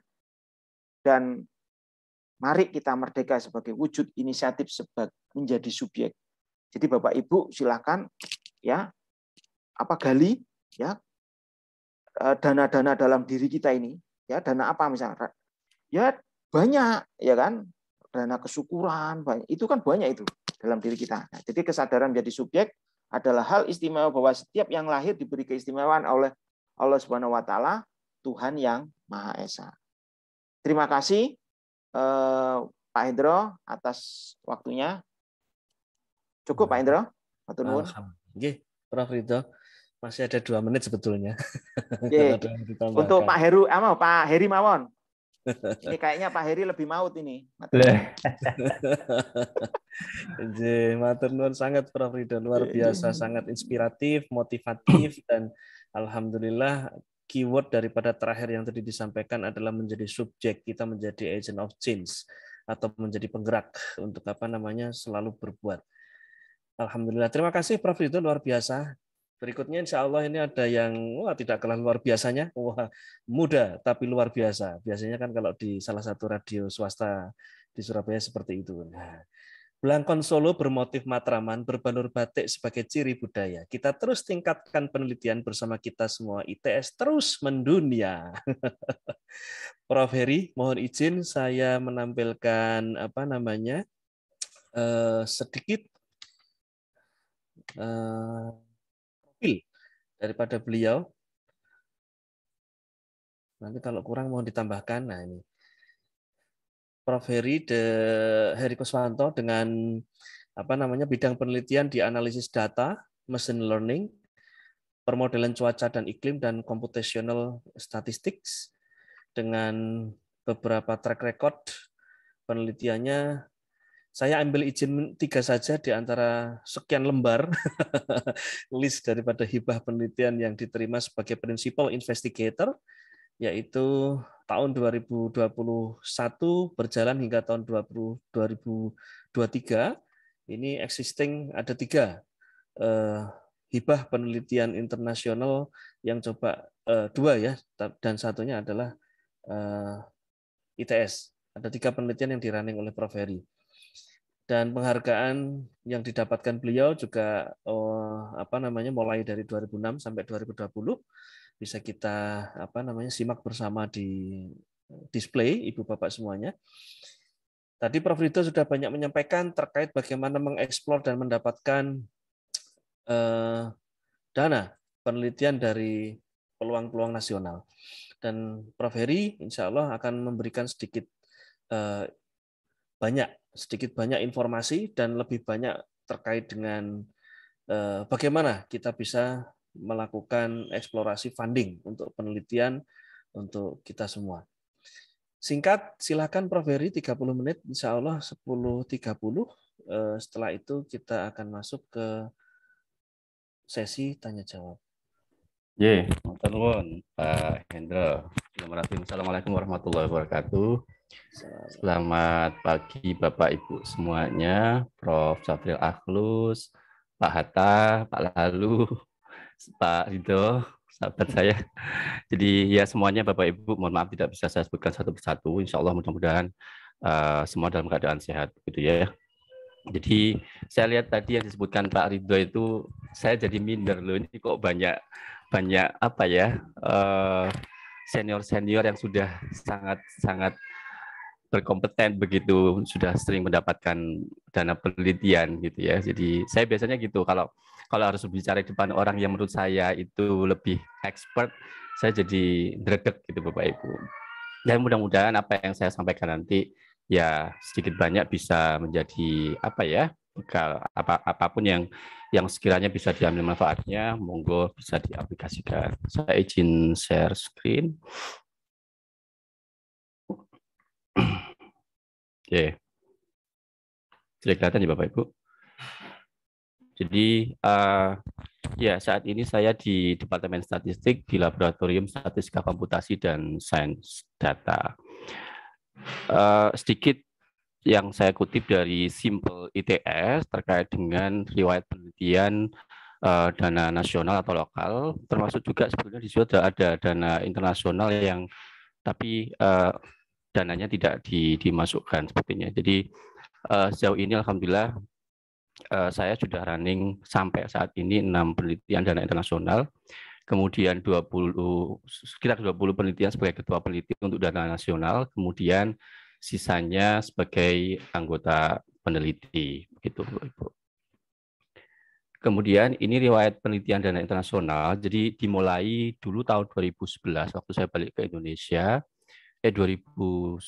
dan mari kita merdeka sebagai wujud inisiatif menjadi subjek. Jadi Bapak Ibu silakan ya gali ya dana-dana dalam diri kita ini ya, dana apa misalnya ya banyak ya kan, dana kesyukuran banyak, itu kan banyak itu dalam diri kita. Nah, jadi kesadaran menjadi subjek adalah hal istimewa bahwa setiap yang lahir diberi keistimewaan oleh Allah Subhanahu wa taala, Tuhan yang Maha Esa. Terima kasih Pak Hendro atas waktunya. Cukup Pak Hendro? Matur nuwun. Nggih, Prof Ridho. Masih ada 2 menit sebetulnya. Untuk Pak Heri mawon. Ini kayaknya Pak Heri lebih maut ini. Matur nuwun sangat Prof Ridho, luar biasa, sangat inspiratif, motivatif, dan alhamdulillah keyword daripada terakhir yang tadi disampaikan adalah menjadi subjek, kita menjadi agent of change atau menjadi penggerak untuk selalu berbuat. Alhamdulillah. Terima kasih Prof Ridho, luar biasa. Berikutnya insya Allah ini ada yang tidak kalah luar biasanya, muda tapi luar biasa. Biasanya kan kalau di salah satu radio swasta di Surabaya seperti itu. Nah, Blangkon Solo bermotif Matraman, berbalur batik sebagai ciri budaya. Kita terus tingkatkan penelitian bersama kita semua. ITS terus mendunia. Prof Heri, mohon izin saya menampilkan sedikit profil daripada beliau. Nanti kalau kurang mohon ditambahkan. Nah, ini Prof Heri Kuswanto dengan bidang penelitian di analisis data, machine learning, permodelan cuaca dan iklim, dan computational statistics. dengan beberapa track record penelitiannya. Saya ambil izin 3 saja di antara sekian lembar list daripada hibah penelitian yang diterima sebagai principal investigator, yaitu tahun 2021 berjalan hingga tahun 2023. Ini existing ada 3 hibah penelitian internasional yang coba 2 ya, dan satunya adalah ITS. Ada 3 penelitian yang dirunning oleh Prof. Heri. Dan penghargaan yang didapatkan beliau juga mulai dari 2006 sampai 2020 bisa kita simak bersama di display Ibu Bapak semuanya. Tadi Prof. Ridho sudah banyak menyampaikan terkait bagaimana mengeksplor dan mendapatkan dana penelitian dari peluang-peluang nasional. Dan Prof. Heri insya Allah akan memberikan sedikit banyak informasi dan lebih banyak terkait dengan bagaimana kita bisa melakukan eksplorasi funding untuk penelitian untuk kita semua. Singkat, silakan Prof. Heri 30 menit, insya Allah 10.30. Setelah itu kita akan masuk ke sesi tanya-jawab. Matur nuwun Pak Hendro. Assalamualaikum warahmatullahi wabarakatuh. Selamat pagi Bapak Ibu semuanya, Prof. Syafril Akhlus, Pak Hatta, Pak Lalu, Pak Ridho, sahabat saya. Jadi ya semuanya Bapak Ibu, mohon maaf tidak bisa saya sebutkan satu persatu. Insya Allah mudah-mudahan semua dalam keadaan sehat, gitu ya. Jadi saya lihat tadi yang disebutkan Pak Ridho itu, saya jadi minder loh. Ini kok banyak senior-senior yang sudah sangat berkompeten begitu, sudah sering mendapatkan dana penelitian gitu ya. Jadi saya biasanya gitu, kalau harus berbicara di depan orang yang menurut saya itu lebih expert, saya jadi dredeg gitu Bapak Ibu. Dan mudah-mudahan apa yang saya sampaikan nanti ya sedikit banyak bisa menjadi bekal apapun yang sekiranya bisa diambil manfaatnya, monggo bisa diaplikasikan. Saya izin share screen. Oke. Sudah kelihatan ya Bapak Ibu? Jadi ya saat ini saya di Departemen Statistik di Laboratorium Statistika Komputasi dan Sains Data. Sedikit yang saya kutip dari Simple ITS terkait dengan riwayat penelitian dana nasional atau lokal, termasuk juga sebetulnya di situ ada dana internasional yang tapi dananya tidak dimasukkan sepertinya. Jadi sejauh ini alhamdulillah saya sudah running sampai saat ini 6 penelitian dana internasional, kemudian sekitar 20 penelitian sebagai ketua peneliti untuk dana nasional, kemudian sisanya sebagai anggota peneliti, begitu Ibu. Kemudian ini riwayat penelitian dana internasional, jadi dimulai dulu tahun 2011 waktu saya balik ke Indonesia, 2010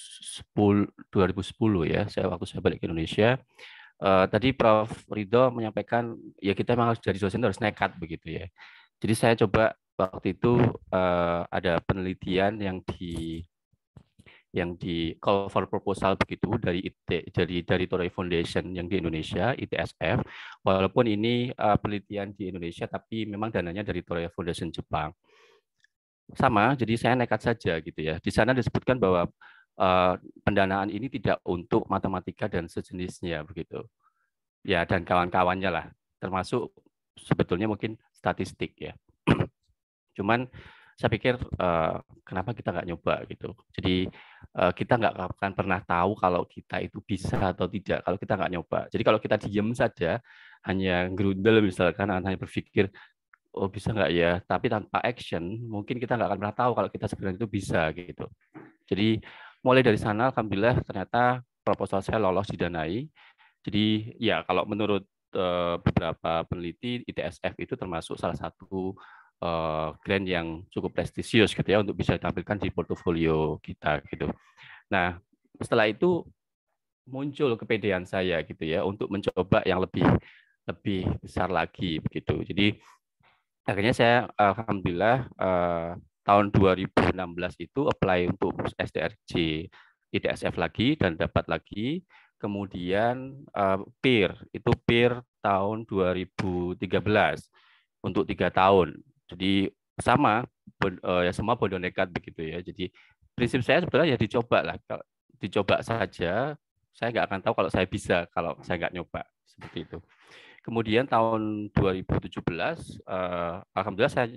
ya, waktu saya balik ke Indonesia. Tadi Prof. Ridho menyampaikan ya kita memang harus jadi dosen harus nekat begitu ya. Jadi saya coba waktu itu ada penelitian yang di call for proposal begitu dari Toray Foundation yang di Indonesia, ITSF. Walaupun ini penelitian di Indonesia tapi memang dananya dari Toray Foundation Jepang. Sama, jadi saya nekat saja gitu ya. Di sana disebutkan bahwa pendanaan ini tidak untuk matematika dan sejenisnya begitu. Ya, dan kawan-kawannya lah, termasuk sebetulnya mungkin statistik ya. Cuman saya pikir kenapa kita nggak nyoba gitu. Jadi kita nggak akan pernah tahu kalau kita itu bisa atau tidak kalau kita nggak nyoba. Jadi kalau kita diem saja, hanya gerundel misalkan, hanya berpikir oh bisa nggak ya, tapi tanpa action mungkin kita nggak akan pernah tahu kalau kita sebenarnya itu bisa gitu. Jadi mulai dari sana alhamdulillah ternyata proposal saya lolos didanai. Jadi ya kalau menurut beberapa peneliti ITSF itu termasuk salah satu grant yang cukup prestisius gitu ya untuk bisa ditampilkan di portofolio kita gitu. Nah, setelah itu muncul kepedean saya gitu ya untuk mencoba yang lebih besar lagi begitu. Jadi akhirnya saya alhamdulillah tahun 2016 itu apply untuk SDRJ ITSF lagi dan dapat lagi. Kemudian PIR itu PIR tahun 2013 untuk 3 tahun. Jadi sama ya, semua bodoh nekat begitu ya. Jadi prinsip saya sebetulnya ya dicoba lah, dicoba saja. Saya nggak akan tahu kalau saya bisa kalau saya nggak nyoba seperti itu. Kemudian tahun 2017 alhamdulillah saya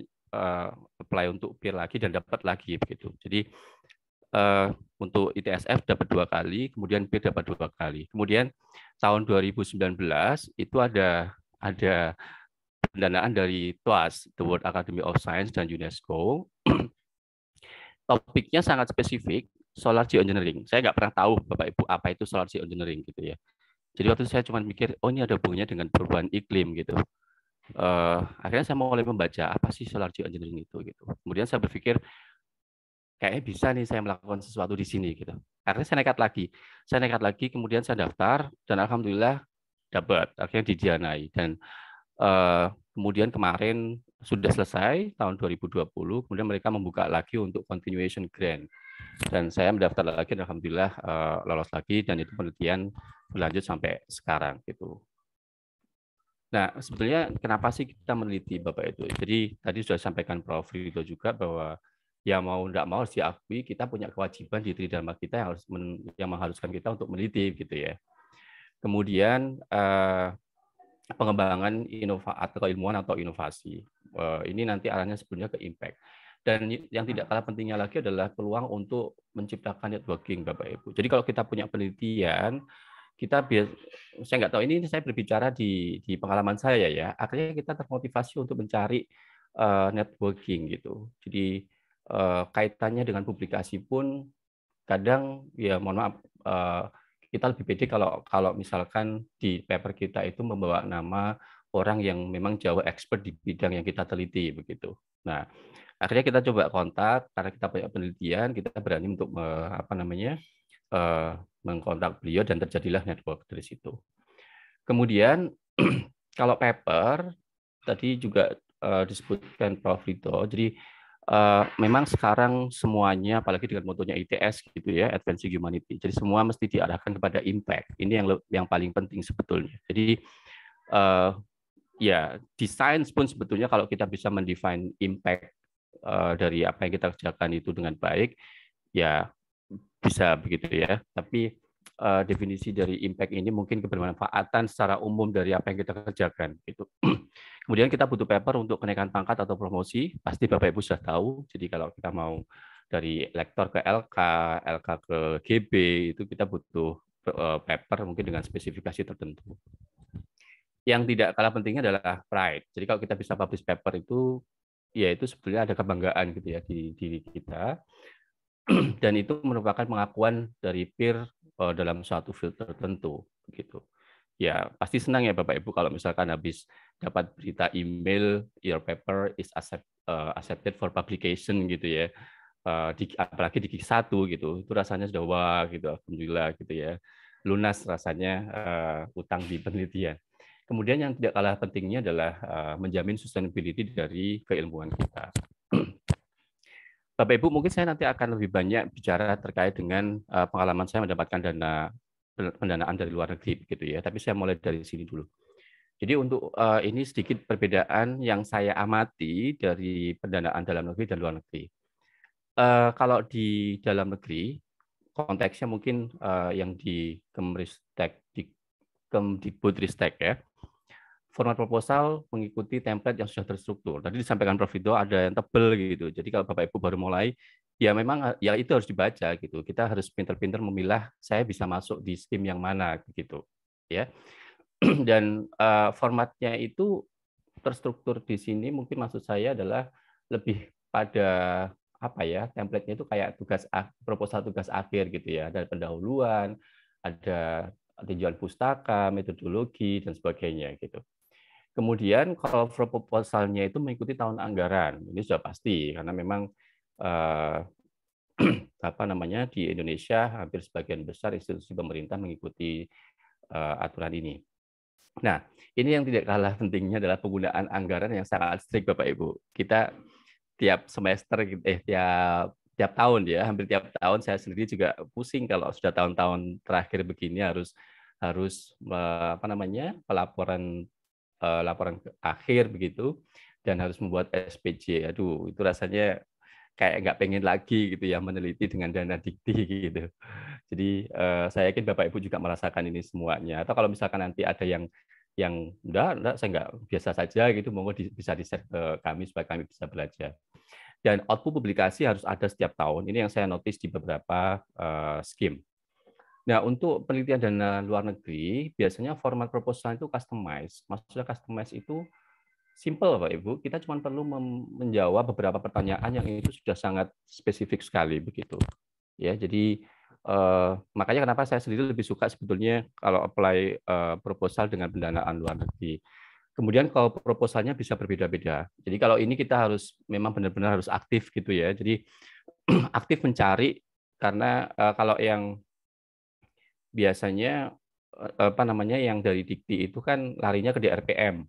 apply untuk PIR lagi dan dapat lagi begitu. Jadi untuk ITSF dapat 2 kali, kemudian PIR dapat 2 kali. Kemudian tahun 2019 itu ada pendanaan dari TWAS, The World Academy of Science dan UNESCO. Topiknya sangat spesifik, solar geoengineering. Saya nggak pernah tahu Bapak Ibu apa itu solar geoengineering gitu ya. Jadi waktu itu saya cuma mikir, oh ini ada hubungannya dengan perubahan iklim gitu. Akhirnya saya mulai membaca apa sih solar geoengineering itu gitu. Kemudian saya berpikir kayaknya bisa nih saya melakukan sesuatu di sini gitu. Akhirnya saya nekat lagi, kemudian saya daftar dan alhamdulillah dapat, akhirnya didanai dan kemudian kemarin sudah selesai tahun 2020, kemudian mereka membuka lagi untuk continuation grant dan saya mendaftar lagi dan alhamdulillah lolos lagi dan itu penelitian berlanjut sampai sekarang gitu. Nah, sebetulnya kenapa sih kita meneliti Bapak itu? Jadi tadi sudah sampaikan Prof. Ridho juga bahwa ya mau tidak mau harus diakui kita punya kewajiban di Tridharma kita yang mengharuskan kita untuk meneliti gitu ya. Kemudian pengembangan atau keilmuan atau inovasi. Ini nanti arahnya sebenarnya ke impact. Dan yang tidak kalah pentingnya lagi adalah peluang untuk menciptakan networking, Bapak Ibu. Jadi kalau kita punya penelitian, saya nggak tahu ini saya berbicara di pengalaman saya ya. Akhirnya kita termotivasi untuk mencari networking gitu. Jadi kaitannya dengan publikasi pun kadang ya mohon maaf kita lebih pede kalau misalkan di paper kita itu membawa nama orang yang memang jauh expert di bidang yang kita teliti begitu. Nah, akhirnya kita coba kontak karena kita punya penelitian, kita berani untuk mengkontak beliau dan terjadilah network dari situ. Kemudian kalau paper tadi juga disebutkan Prof. Ridho, jadi memang sekarang semuanya, apalagi dengan motonya ITS gitu ya, Advancing Humanity. Jadi semua mesti diarahkan kepada impact. Ini yang paling penting sebetulnya. Jadi ya di sains pun sebetulnya kalau kita bisa mendefine impact dari apa yang kita kerjakan itu dengan baik, ya bisa begitu ya. Tapi definisi dari impact ini mungkin kebermanfaatan secara umum dari apa yang kita kerjakan gitu. Kemudian kita butuh paper untuk kenaikan pangkat atau promosi, pasti Bapak Ibu sudah tahu. Jadi kalau kita mau dari lektor ke LK, LK ke GB, itu kita butuh paper mungkin dengan spesifikasi tertentu. Yang tidak kalah pentingnya adalah pride. Jadi kalau kita bisa publish paper itu, ya itu sebetulnya ada kebanggaan gitu ya di diri kita. Dan itu merupakan pengakuan dari peer dalam suatu field tertentu gitu. Ya pasti senang ya Bapak Ibu kalau misalkan habis dapat berita email your paper is accepted for publication gitu ya, apalagi di Q1 gitu, itu rasanya sudah wah gitu, alhamdulillah gitu ya, lunas rasanya utang di penelitian. Kemudian yang tidak kalah pentingnya adalah menjamin sustainability dari keilmuan kita. Bapak Ibu, mungkin saya nanti akan lebih banyak bicara terkait dengan pengalaman saya mendapatkan pendanaan dari luar negeri gitu ya. Tapi saya mulai dari sini dulu. Jadi untuk ini sedikit perbedaan yang saya amati dari pendanaan dalam negeri dan luar negeri. Kalau di dalam negeri konteksnya mungkin yang di Kemdikbudristek ya. Format proposal mengikuti template yang sudah terstruktur. Tadi disampaikan Prof. Ridho ada yang tebel gitu. Jadi kalau Bapak Ibu baru mulai, ya memang ya itu harus dibaca gitu. Kita harus pintar-pintar memilah saya bisa masuk di STEAM yang mana gitu. Ya. Dan formatnya itu terstruktur di sini mungkin maksud saya adalah lebih pada apa ya? Template-nya itu kayak proposal tugas akhir gitu ya. Ada pendahuluan, ada tinjauan pustaka, metodologi dan sebagainya gitu. Kemudian kalau proposalnya itu mengikuti tahun anggaran, ini sudah pasti karena memang di Indonesia hampir sebagian besar institusi pemerintah mengikuti aturan ini. Nah, ini yang tidak kalah pentingnya adalah penggunaan anggaran yang sangat strict Bapak Ibu. Kita tiap semester gitu, tiap tahun ya, hampir tiap tahun saya sendiri juga pusing kalau sudah tahun-tahun terakhir begini harus apa namanya, laporan akhir begitu, dan harus membuat SPJ. Aduh, itu rasanya kayak nggak pengen lagi gitu ya meneliti dengan dana dikti gitu. Jadi saya yakin Bapak Ibu juga merasakan ini semuanya. Atau kalau misalkan nanti ada yang enggak, saya nggak, biasa saja gitu, monggo bisa di-share ke kami supaya kami bisa belajar. Dan output publikasi harus ada setiap tahun. Ini yang saya notice di beberapa scheme. Nah, untuk penelitian dana luar negeri, biasanya format proposal itu customize. Maksudnya customize itu simple, Pak Ibu. Kita cuma perlu menjawab beberapa pertanyaan yang itu sudah sangat spesifik sekali begitu. Ya, jadi makanya kenapa saya sendiri lebih suka sebetulnya kalau apply proposal dengan pendanaan luar negeri. Kemudian kalau proposalnya bisa berbeda-beda. Jadi kalau ini kita harus memang benar-benar harus aktif gitu ya. Jadi aktif mencari, karena kalau yang biasanya apa namanya yang dari dikti itu kan larinya ke DRPM.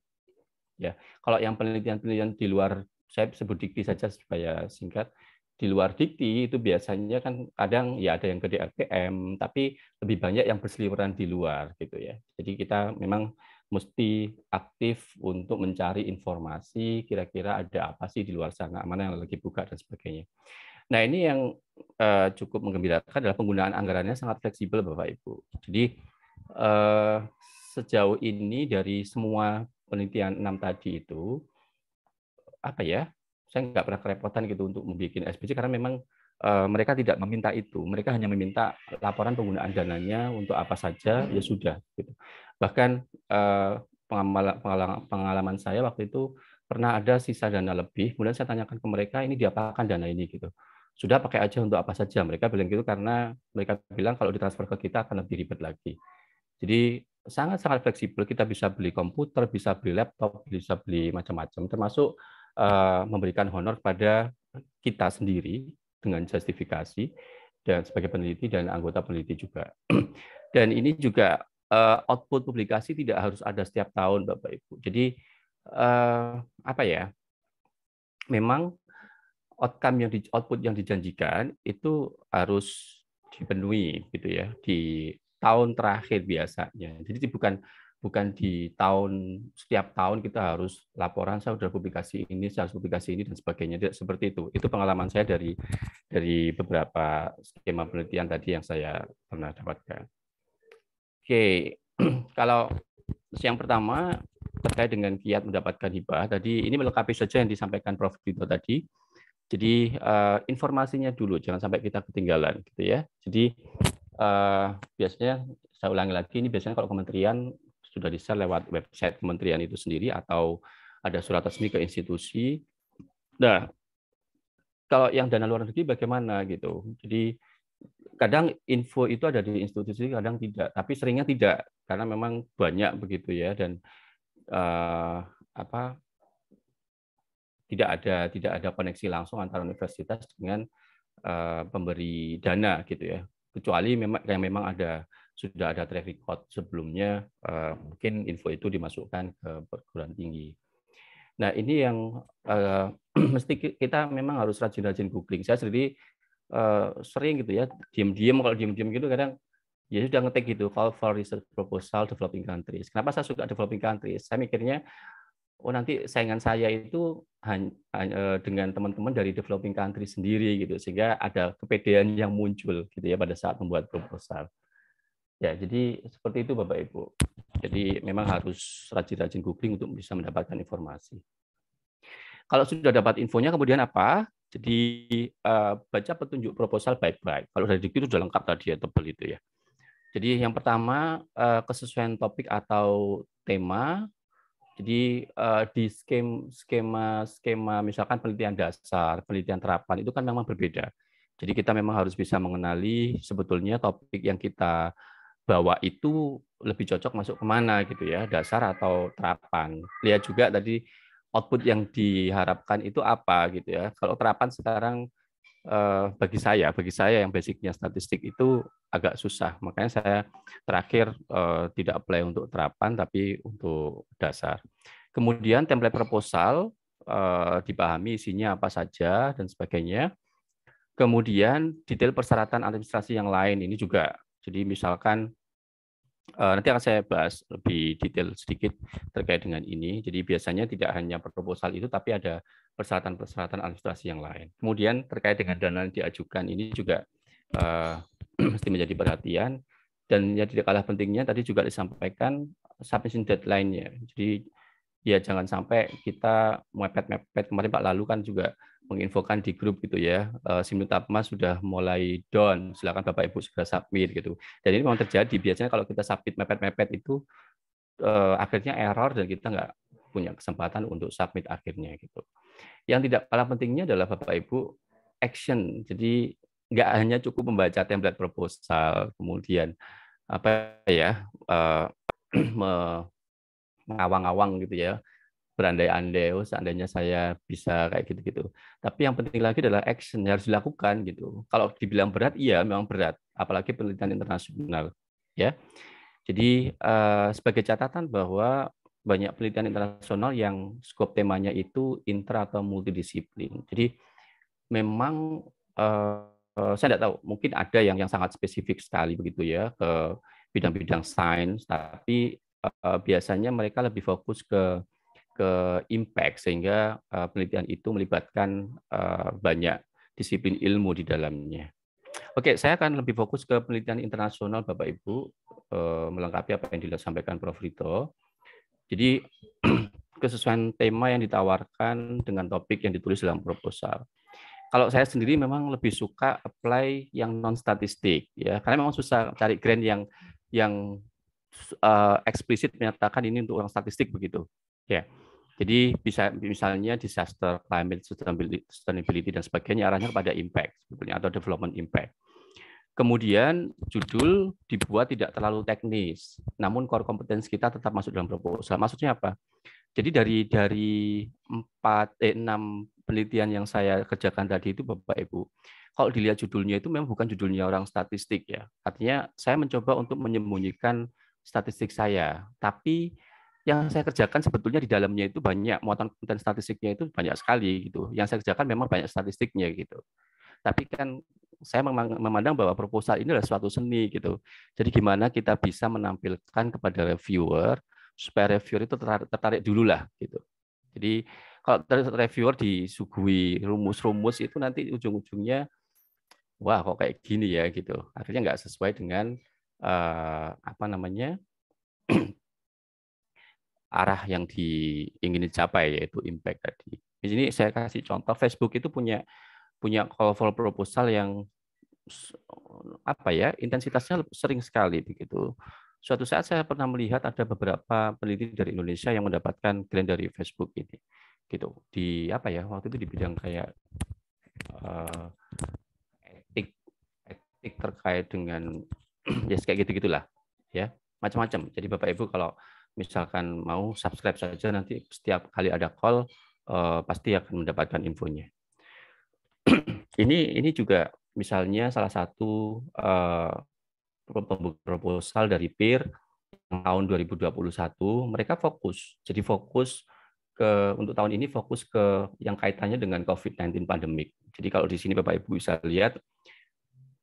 Ya, kalau yang penelitian-penelitian di luar, saya sebut dikti saja supaya singkat. Di luar dikti itu biasanya kan kadang ya ada yang ke DRPM, tapi lebih banyak yang berseliweran di luar gitu ya. Jadi kita memang mesti aktif untuk mencari informasi, kira-kira ada apa sih di luar sana, mana yang lagi buka dan sebagainya. Nah, ini yang cukup menggembirakan adalah penggunaan anggarannya sangat fleksibel, Bapak Ibu. Jadi sejauh ini dari semua penelitian 6 tadi itu, apa ya, saya nggak pernah kerepotan gitu untuk membuat SPJ karena memang mereka tidak meminta itu. Mereka hanya meminta laporan penggunaan dananya untuk apa saja, ya sudah. Gitu. Bahkan pengalaman saya waktu itu pernah ada sisa dana lebih, kemudian saya tanyakan ke mereka, ini diapakan dana ini gitu. Sudah pakai aja untuk apa saja. Mereka bilang gitu karena mereka bilang kalau ditransfer ke kita akan lebih ribet lagi. Jadi sangat-sangat fleksibel, kita bisa beli komputer, bisa beli laptop, bisa beli macam-macam, termasuk memberikan honor kepada kita sendiri dengan justifikasi dan sebagai peneliti dan anggota peneliti juga. Dan ini juga output publikasi tidak harus ada setiap tahun, Bapak Ibu. Jadi apa ya? Memang output yang dijanjikan itu harus dipenuhi gitu ya di tahun terakhir biasanya. Jadi bukan di setiap tahun kita harus laporan saya sudah publikasi ini, saya harus publikasi ini dan sebagainya. Tidak seperti itu. Itu pengalaman saya dari beberapa skema penelitian tadi yang saya pernah dapatkan. Oke, kalau yang pertama terkait dengan kiat mendapatkan hibah, tadi ini melengkapi saja yang disampaikan Prof. Dito tadi. Jadi informasinya dulu, jangan sampai kita ketinggalan, gitu ya. Jadi biasanya saya ulangi lagi, ini biasanya kalau kementerian sudah di-share lewat website kementerian itu sendiri atau ada surat resmi ke institusi. Nah, kalau yang dana luar negeri bagaimana gitu. Jadi kadang info itu ada di institusi, kadang tidak. Tapi seringnya tidak, karena memang banyak begitu ya, dan tidak ada koneksi langsung antara universitas dengan pemberi dana gitu ya. Kecuali memang sudah ada track record sebelumnya, mungkin info itu dimasukkan ke perguruan tinggi. Nah, ini yang mesti kita memang harus rajin-rajin googling. Saya sendiri sering gitu ya, kalau diam-diam gitu kadang ya sudah ngetik gitu, call for research proposal developing countries. Kenapa saya suka developing countries? Saya mikirnya, nanti saingan saya itu dengan teman-teman dari developing country sendiri gitu, sehingga ada kepedean yang muncul gitu ya pada saat membuat proposal. Ya, jadi seperti itu Bapak Ibu. Jadi memang harus rajin-rajin googling untuk bisa mendapatkan informasi. Kalau sudah dapat infonya kemudian apa? Jadi baca petunjuk proposal baik-baik. Kalau dari dikti itu sudah lengkap tadi ya, tebal itu ya. Jadi yang pertama kesesuaian topik atau tema. Jadi di skema misalkan penelitian dasar, penelitian terapan itu kan memang berbeda. Jadi kita memang harus bisa mengenali sebetulnya topik yang kita bawa itu lebih cocok masuk kemana gitu ya, dasar atau terapan. Lihat juga tadi output yang diharapkan itu apa gitu ya. Kalau terapan sekarang bagi saya yang basicnya statistik itu agak susah. Makanya saya terakhir tidak apply untuk terapan tapi untuk dasar. Kemudian template proposal dipahami isinya apa saja dan sebagainya. Kemudian detail persyaratan administrasi yang lain ini juga. Jadi misalkan nanti akan saya bahas lebih detail sedikit terkait dengan ini. Jadi biasanya tidak hanya proposal itu, tapi ada persyaratan-persyaratan administrasi yang lain. Kemudian terkait dengan dana yang diajukan ini juga mesti menjadi perhatian. Dan yang tidak kalah pentingnya tadi juga disampaikan submission deadline-nya. Jadi ya jangan sampai kita mepet-mepet. Kemarin Pak Lalu kan juga menginfokan di grup gitu ya, Simultapma sudah mulai down, silakan Bapak Ibu segera submit gitu. Dan ini memang terjadi, biasanya kalau kita submit mepet-mepet itu akhirnya error dan kita nggak punya kesempatan untuk submit akhirnya gitu. Yang tidak kalah pentingnya adalah Bapak Ibu action. Jadi nggak hanya cukup membaca template proposal, kemudian apa ya mengawang-awang gitu ya, berandai-andai, oh seandainya saya bisa kayak gitu-gitu. Tapi yang penting lagi adalah action, harus dilakukan gitu. Kalau dibilang berat, iya memang berat, apalagi penelitian internasional. Ya, jadi sebagai catatan bahwa banyak penelitian internasional yang skop temanya itu intra atau multidisiplin. Jadi memang saya tidak tahu, mungkin ada yang sangat spesifik sekali begitu ya ke bidang-bidang sains, tapi biasanya mereka lebih fokus ke impact, sehingga penelitian itu melibatkan banyak disiplin ilmu di dalamnya. Oke, saya akan lebih fokus ke penelitian internasional Bapak Ibu, melengkapi apa yang disampaikan Prof. Rito. Jadi kesesuaian tema yang ditawarkan dengan topik yang ditulis dalam proposal. Kalau saya sendiri memang lebih suka apply yang non statistik ya, karena memang susah cari grant yang eksplisit menyatakan ini untuk orang statistik begitu. Ya. Jadi bisa misalnya disaster, climate sustainability dan sebagainya arahnya kepada impact sebetulnya atau development impact. Kemudian judul dibuat tidak terlalu teknis, namun core kompetensi kita tetap masuk dalam proposal. Maksudnya apa? Jadi dari 6 penelitian yang saya kerjakan tadi itu Bapak Ibu, kalau dilihat judulnya itu memang bukan judulnya orang statistik ya. Artinya saya mencoba untuk menyembunyikan statistik saya, tapi yang saya kerjakan sebetulnya di dalamnya itu banyak, muatan konten statistiknya itu banyak sekali gitu. Yang saya kerjakan memang banyak statistiknya gitu. Tapi kan saya memandang bahwa proposal ini adalah suatu seni gitu. Jadi gimana kita bisa menampilkan kepada reviewer supaya reviewer itu tertarik dulu lah gitu. Jadi kalau reviewer disuguhi rumus-rumus itu nanti ujung-ujungnya wah kok kayak gini ya gitu. Akhirnya nggak sesuai dengan apa namanya arah yang ingin dicapai, yaitu impact tadi. Di sini saya kasih contoh, Facebook itu punya call for proposal yang apa ya, intensitasnya sering sekali begitu. Suatu saat saya pernah melihat ada beberapa peneliti dari Indonesia yang mendapatkan grant dari Facebook ini, gitu. Di apa ya, waktu itu di bidang kayak etik terkait dengan ya kayak gitu-gitulah, ya macam-macam. Jadi Bapak Ibu kalau misalkan mau subscribe saja, nanti setiap kali ada call pasti akan mendapatkan infonya. Ini juga misalnya salah satu proposal dari PEER tahun 2021, mereka fokus. Jadi fokus untuk tahun ini fokus ke yang kaitannya dengan COVID-19 pandemik. Jadi kalau di sini Bapak Ibu bisa lihat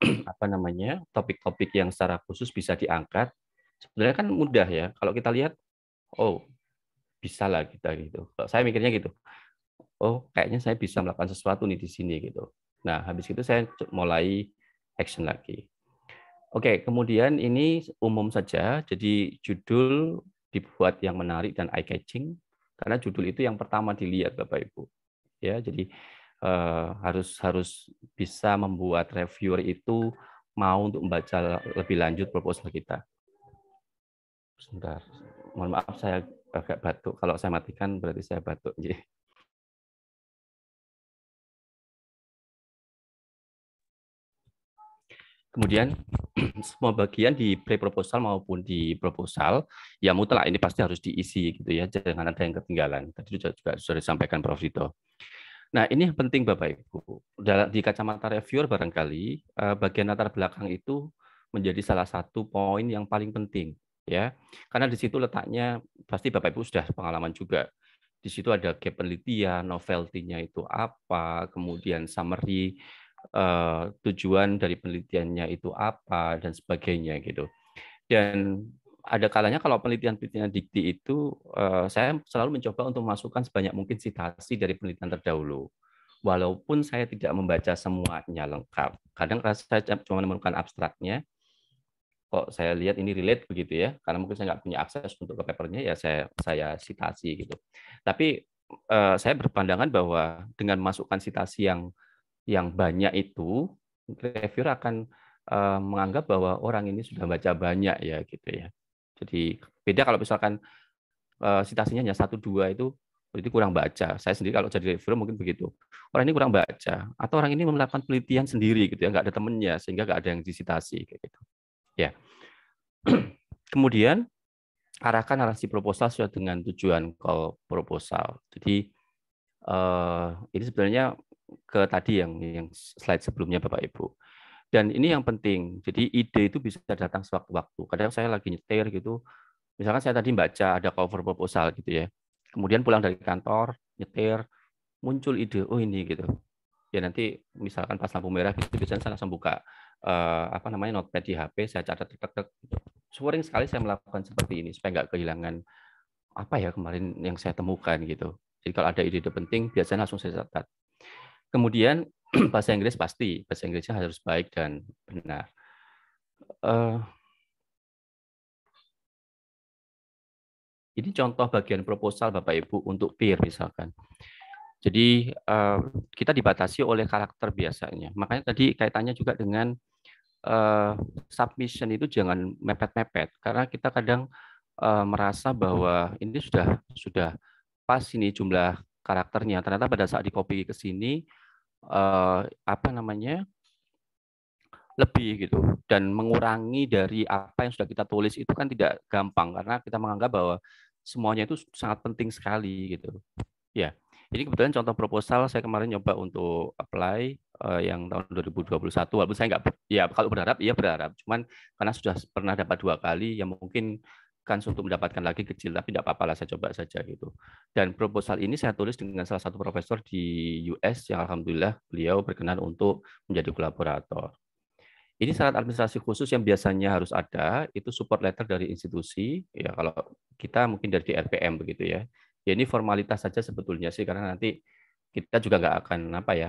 apa namanya topik-topik yang secara khusus bisa diangkat. Sebenarnya kan mudah ya. Kalau kita lihat, oh bisa lah kita gitu. Saya mikirnya gitu. Oh kayaknya saya bisa melakukan sesuatu nih di sini gitu. Nah habis itu saya mulai action lagi. Oke, kemudian ini umum saja. Jadi judul dibuat yang menarik dan eye catching karena judul itu yang pertama dilihat Bapak Ibu. Ya, jadi harus bisa membuat reviewer itu mau untuk membaca lebih lanjut proposal kita. Sebentar, mohon maaf saya agak batuk. Kalau saya matikan berarti saya batuk. Kemudian semua bagian di pre-proposal maupun di proposal, ya mutlak ini pasti harus diisi gitu ya, jangan ada yang ketinggalan. Tadi juga sudah disampaikan Prof. Rito. Nah ini penting Bapak Ibu. Di kacamata reviewer barangkali bagian latar belakang itu menjadi salah satu poin yang paling penting ya, karena di situ letaknya pasti Bapak Ibu sudah pengalaman juga. Di situ ada gap penelitian, novelty-nya itu apa, kemudian summary tujuan dari penelitiannya itu apa, dan sebagainya gitu. Dan ada kalanya kalau penelitian-penelitian dikti itu, saya selalu mencoba untuk memasukkan sebanyak mungkin citasi dari penelitian terdahulu. Walaupun saya tidak membaca semuanya lengkap. Kadang saya cuma menemukan abstraknya, kok saya lihat ini relate begitu ya, karena mungkin saya nggak punya akses untuk ke papernya, ya saya citasi gitu. Tapi saya berpandangan bahwa dengan masukkan citasi yang banyak itu, reviewer akan menganggap bahwa orang ini sudah baca banyak ya gitu ya. Jadi beda kalau misalkan citasinya hanya 1-2 itu berarti kurang baca. Saya sendiri kalau jadi reviewer mungkin begitu. Orang ini kurang baca, atau orang ini melakukan penelitian sendiri gitu ya, nggak ada temennya sehingga nggak ada yang disitasi kayak gitu. Ya. Kemudian arahkan narasi proposal sesuai dengan tujuan call proposal. Jadi ini sebenarnya ke tadi yang slide sebelumnya Bapak Ibu. Dan ini yang penting. Jadi ide itu bisa datang sewaktu-waktu. Kadang saya lagi nyetir gitu. Misalkan saya tadi baca ada cover proposal gitu ya. Kemudian pulang dari kantor, nyetir, muncul ide, oh ini gitu. Ya nanti misalkan pas lampu merah gitu, biasanya saya langsung buka notepad di HP, saya catat tek gitu. Sering sekali saya melakukan seperti ini supaya nggak kehilangan apa ya kemarin yang saya temukan gitu. Jadi kalau ada ide-ide penting, biasanya langsung saya catat. Kemudian bahasa Inggris pasti, bahasa Inggrisnya harus baik dan benar. Ini contoh bagian proposal Bapak Ibu untuk peer misalkan. Jadi kita dibatasi oleh karakter biasanya. Makanya tadi kaitannya juga dengan submission itu jangan mepet-mepet, karena kita kadang merasa bahwa ini sudah pas ini jumlah karakternya. Ternyata pada saat di copy ke sini lebih gitu, dan mengurangi dari apa yang sudah kita tulis itu kan tidak gampang karena kita menganggap bahwa semuanya itu sangat penting sekali gitu. Ya, ini kebetulan contoh proposal saya kemarin nyoba untuk apply yang tahun 2021. Walaupun saya nggak, ya kalau berharap, iya berharap. Cuman karena sudah pernah dapat 2 kali, ya mungkin kan untuk mendapatkan lagi kecil, tapi tidak apa-apa lah, saya coba saja gitu. Dan proposal ini saya tulis dengan salah satu profesor di US yang alhamdulillah beliau berkenan untuk menjadi kolaborator. Ini syarat administrasi khusus yang biasanya harus ada, itu support letter dari institusi, ya kalau kita mungkin dari RPM begitu ya. Ya ini formalitas saja sebetulnya sih, karena nanti kita juga nggak akan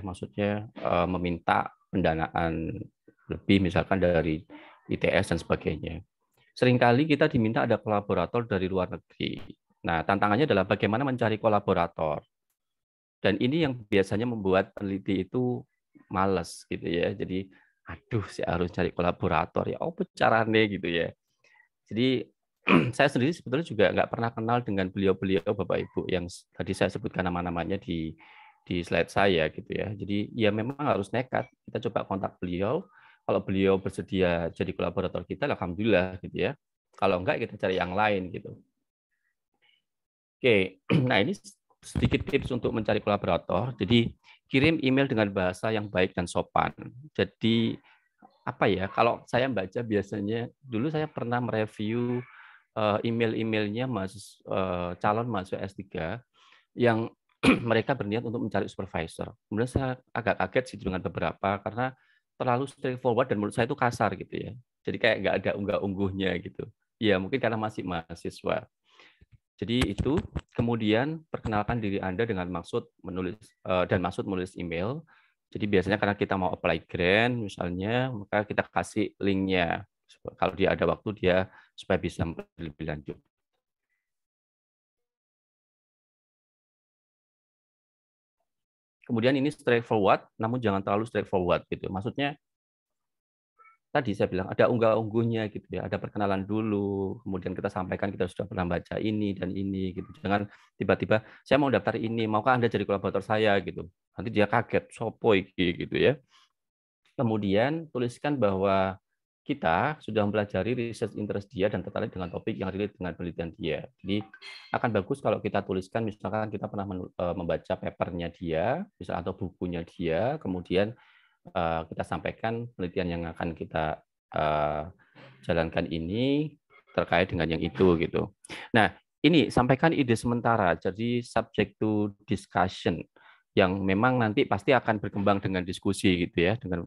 maksudnya meminta pendanaan lebih misalkan dari ITS dan sebagainya. Seringkali kita diminta ada kolaborator dari luar negeri. Nah, tantangannya adalah bagaimana mencari kolaborator. Dan ini yang biasanya membuat peneliti itu malas gitu ya. Jadi aduh, saya harus cari kolaborator ya, apa caranya gitu ya. Jadi saya sendiri sebetulnya juga nggak pernah kenal dengan beliau-beliau Bapak Ibu yang tadi saya sebutkan nama-namanya di slide saya gitu ya. Jadi ya memang harus nekat, kita coba kontak beliau. Kalau beliau bersedia jadi kolaborator kita, alhamdulillah gitu ya. Kalau enggak, kita cari yang lain gitu. Oke, nah ini sedikit tips untuk mencari kolaborator. Jadi kirim email dengan bahasa yang baik dan sopan. Jadi apa ya? Kalau saya baca biasanya dulu saya pernah mereview email-emailnya calon mahasiswa S3 yang mereka berniat untuk mencari supervisor. Kemudian saya agak kaget sih dengan beberapa karena terlalu straightforward dan menurut saya itu kasar gitu ya. Jadi kayak nggak ada unggah-ungguhnya gitu. Ya mungkin karena masih mahasiswa. Jadi itu, kemudian perkenalkan diri Anda dengan maksud menulis email. Jadi biasanya karena kita mau apply grant misalnya, maka kita kasih link-nya. Kalau dia ada waktu, dia supaya bisa lebih lanjut. Kemudian ini straightforward, namun jangan terlalu straightforward gitu. Maksudnya tadi saya bilang ada unggah-ungguhnya gitu ya, ada perkenalan dulu, kemudian kita sampaikan kita sudah pernah baca ini dan ini gitu. Jangan tiba-tiba saya mau daftar ini, maukah Anda jadi kolaborator saya gitu. Nanti dia kaget, sopo iki gitu ya. Kemudian tuliskan bahwa kita sudah mempelajari research interest dia dan tertarik dengan topik yang relate dengan penelitian dia. Jadi akan bagus kalau kita tuliskan misalkan kita pernah membaca papernya dia, misalnya atau bukunya dia, kemudian kita sampaikan penelitian yang akan kita jalankan ini terkait dengan yang itu gitu. Nah, ini sampaikan ide sementara, jadi subject to discussion yang memang nanti pasti akan berkembang dengan diskusi gitu ya dengan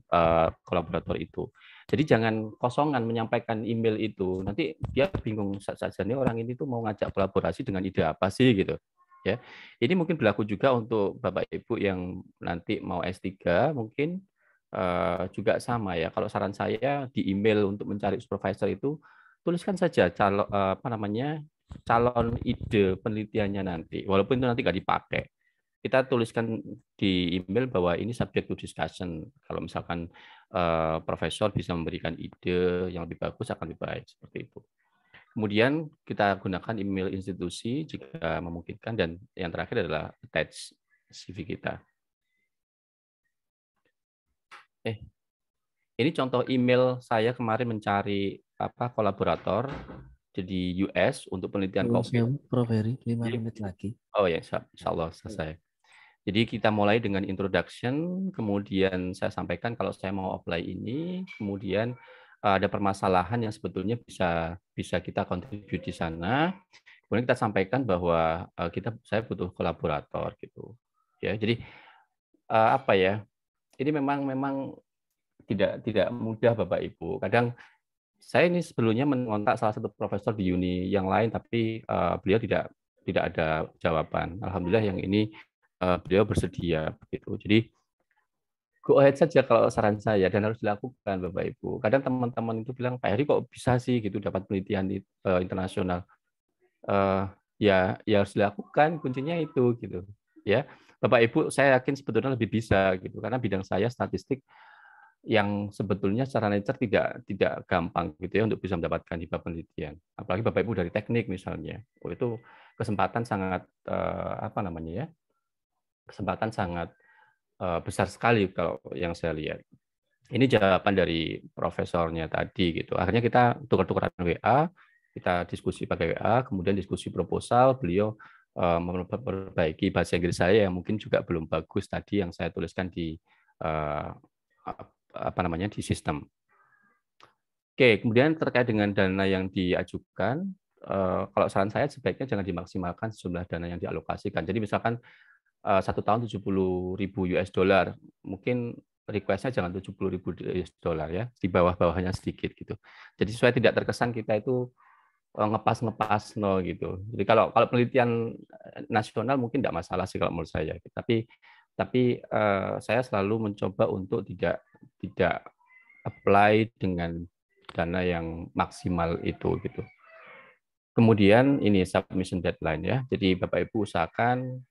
kolaborator itu. Jadi jangan kosongan menyampaikan email itu. Nanti dia bingung saja nih orang ini tuh mau ngajak kolaborasi dengan ide apa sih gitu. Ya. Ini mungkin berlaku juga untuk Bapak Ibu yang nanti mau S3 mungkin juga sama ya. Kalau saran saya di email untuk mencari supervisor itu tuliskan saja calon ide penelitiannya nanti. Walaupun itu nanti nggak dipakai. Kita tuliskan di email bahwa ini subject to discussion. Kalau misalkan profesor bisa memberikan ide yang lebih bagus akan lebih baik seperti itu. Kemudian kita gunakan email institusi jika memungkinkan dan yang terakhir adalah attach CV kita. Ini contoh email saya kemarin mencari kolaborator jadi US untuk penelitian COVID. Prof Heri, 5 menit lagi. Oh ya, insya Allah selesai. Jadi kita mulai dengan introduction, kemudian saya sampaikan kalau saya mau apply ini, kemudian ada permasalahan yang sebetulnya bisa kita contribute di sana. Kemudian kita sampaikan bahwa saya butuh kolaborator gitu. Ya, jadi apa ya? Ini memang tidak mudah Bapak Ibu. Kadang saya ini sebelumnya mengontak salah satu profesor di uni yang lain, tapi beliau tidak ada jawaban. Alhamdulillah yang ini beliau bersedia begitu. Jadi go ahead saja kalau saran saya dan harus dilakukan Bapak Ibu. Kadang teman-teman itu bilang Pak Heri kok bisa sih gitu dapat penelitian di internasional. Ya harus dilakukan, kuncinya itu gitu. Ya. Bapak Ibu saya yakin sebetulnya lebih bisa gitu karena bidang saya statistik yang sebetulnya secara nature tidak gampang gitu ya untuk bisa mendapatkan hibah penelitian. Apalagi Bapak Ibu dari teknik misalnya. Itu kesempatan sangat kesempatan sangat besar sekali kalau yang saya lihat. Ini jawaban dari profesornya tadi gitu. Akhirnya kita tukar-tukaran WA, kita diskusi pakai WA, kemudian diskusi proposal, beliau memperbaiki bahasa Inggris saya yang mungkin juga belum bagus tadi yang saya tuliskan di di sistem. Oke, kemudian terkait dengan dana yang diajukan, kalau saran saya sebaiknya jangan dimaksimalkan sejumlah dana yang dialokasikan. Jadi misalkan 1 tahun 70.000 US dollar, mungkin request-nya jangan 70.000 US dollar ya, di bawah-bawahnya sedikit gitu. Jadi supaya tidak terkesan kita itu ngepas no gitu. Jadi kalau penelitian nasional mungkin tidak masalah sih kalau menurut saya. Tapi saya selalu mencoba untuk tidak apply dengan dana yang maksimal itu gitu. Kemudian ini submission deadline ya. Jadi Bapak Ibu usahakan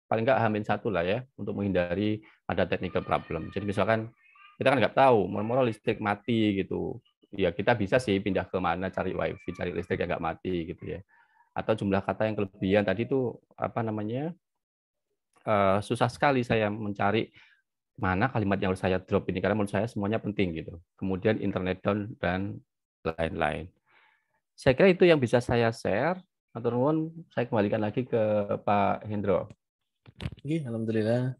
paling nggak H-1 lah ya untuk menghindari ada technical problem. Jadi misalkan kita kan nggak tahu, moro-moro listrik mati gitu. Ya kita bisa sih pindah ke mana cari wifi, cari listrik yang nggak mati gitu ya. Atau jumlah kata yang kelebihan tadi itu susah sekali saya mencari mana kalimat yang harus saya drop ini karena menurut saya semuanya penting gitu. Kemudian internet down dan lain-lain. Saya kira itu yang bisa saya share. Matur nuwun, saya kembalikan lagi ke Pak Hendro. Alhamdulillah.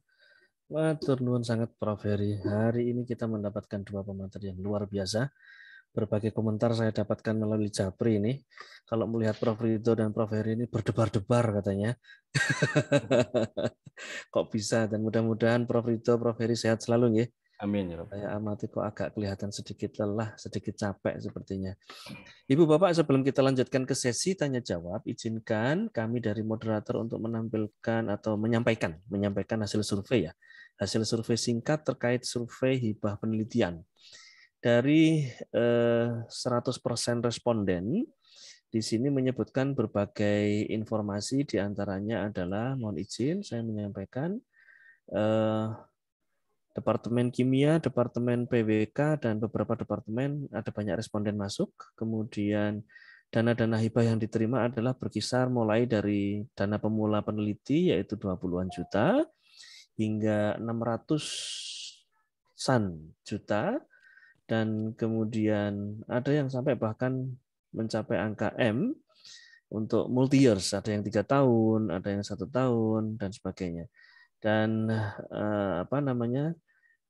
Matur nuwun sangat Prof Heri. Hari ini kita mendapatkan 2 pemateri yang luar biasa. Berbagai komentar saya dapatkan melalui Japri ini. Kalau melihat Prof Ridho dan Prof Heri ini berdebar-debar katanya. Kok bisa? Dan mudah-mudahan Prof Ridho, Prof Heri sehat selalu ya. Amin ya. Saya amati kok agak kelihatan sedikit lelah, sedikit capek sepertinya. Ibu Bapak, sebelum kita lanjutkan ke sesi tanya jawab, izinkan kami dari moderator untuk menampilkan atau menyampaikan hasil survei ya. Hasil survei singkat terkait survei hibah penelitian. Dari 100% responden di sini menyebutkan berbagai informasi, diantaranya adalah, mohon izin saya menyampaikan, Departemen Kimia, Departemen PWK, dan beberapa departemen ada banyak responden masuk. Kemudian dana-dana hibah yang diterima adalah berkisar mulai dari dana pemula peneliti yaitu 20-an juta hingga 600-an juta, dan kemudian ada yang sampai bahkan mencapai angka M untuk multi years, ada yang 3 tahun, ada yang 1 tahun dan sebagainya. Dan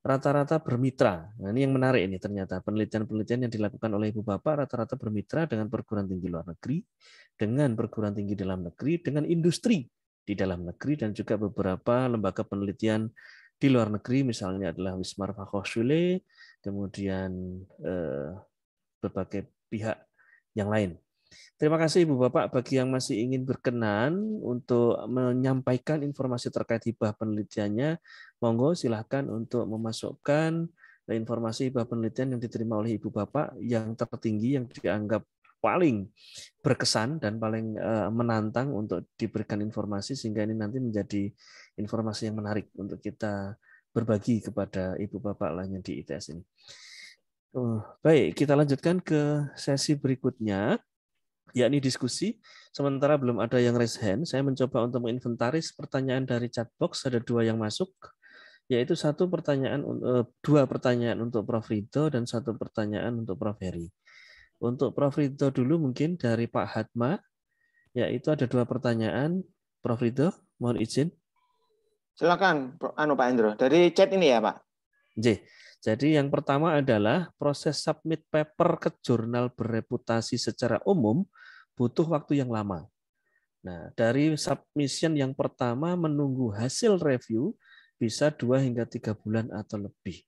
rata-rata bermitra. Nah, ini yang menarik ini ternyata penelitian-penelitian yang dilakukan oleh Ibu Bapak rata-rata bermitra dengan perguruan tinggi luar negeri, dengan perguruan tinggi dalam negeri, dengan industri di dalam negeri, dan juga beberapa lembaga penelitian di luar negeri, misalnya adalah Wismar Fachhochschule, kemudian berbagai pihak yang lain. Terima kasih Ibu Bapak bagi yang masih ingin berkenan untuk menyampaikan informasi terkait hibah penelitiannya. Monggo silahkan untuk memasukkan informasi hibah penelitian yang diterima oleh Ibu Bapak yang tertinggi, yang dianggap paling berkesan dan paling menantang untuk diberikan informasi, sehingga ini nanti menjadi informasi yang menarik untuk kita berbagi kepada Ibu Bapak lainnya di ITS ini. Baik, kita lanjutkan ke sesi berikutnya, yakni diskusi. Sementara belum ada yang raise hand, saya mencoba untuk menginventaris pertanyaan dari chat box. Ada 2 yang masuk, yaitu dua pertanyaan untuk Prof. Ridho dan 1 pertanyaan untuk Prof. Heri. Untuk Prof. Ridho dulu mungkin dari Pak Hatma, yaitu ada 2 pertanyaan. Prof. Ridho, mohon izin. Silakan Pak Hendro, dari chat ini ya Pak. Jadi yang pertama adalah proses submit paper ke jurnal bereputasi secara umum butuh waktu yang lama. Nah, dari submission yang pertama menunggu hasil review bisa 2 hingga 3 bulan atau lebih.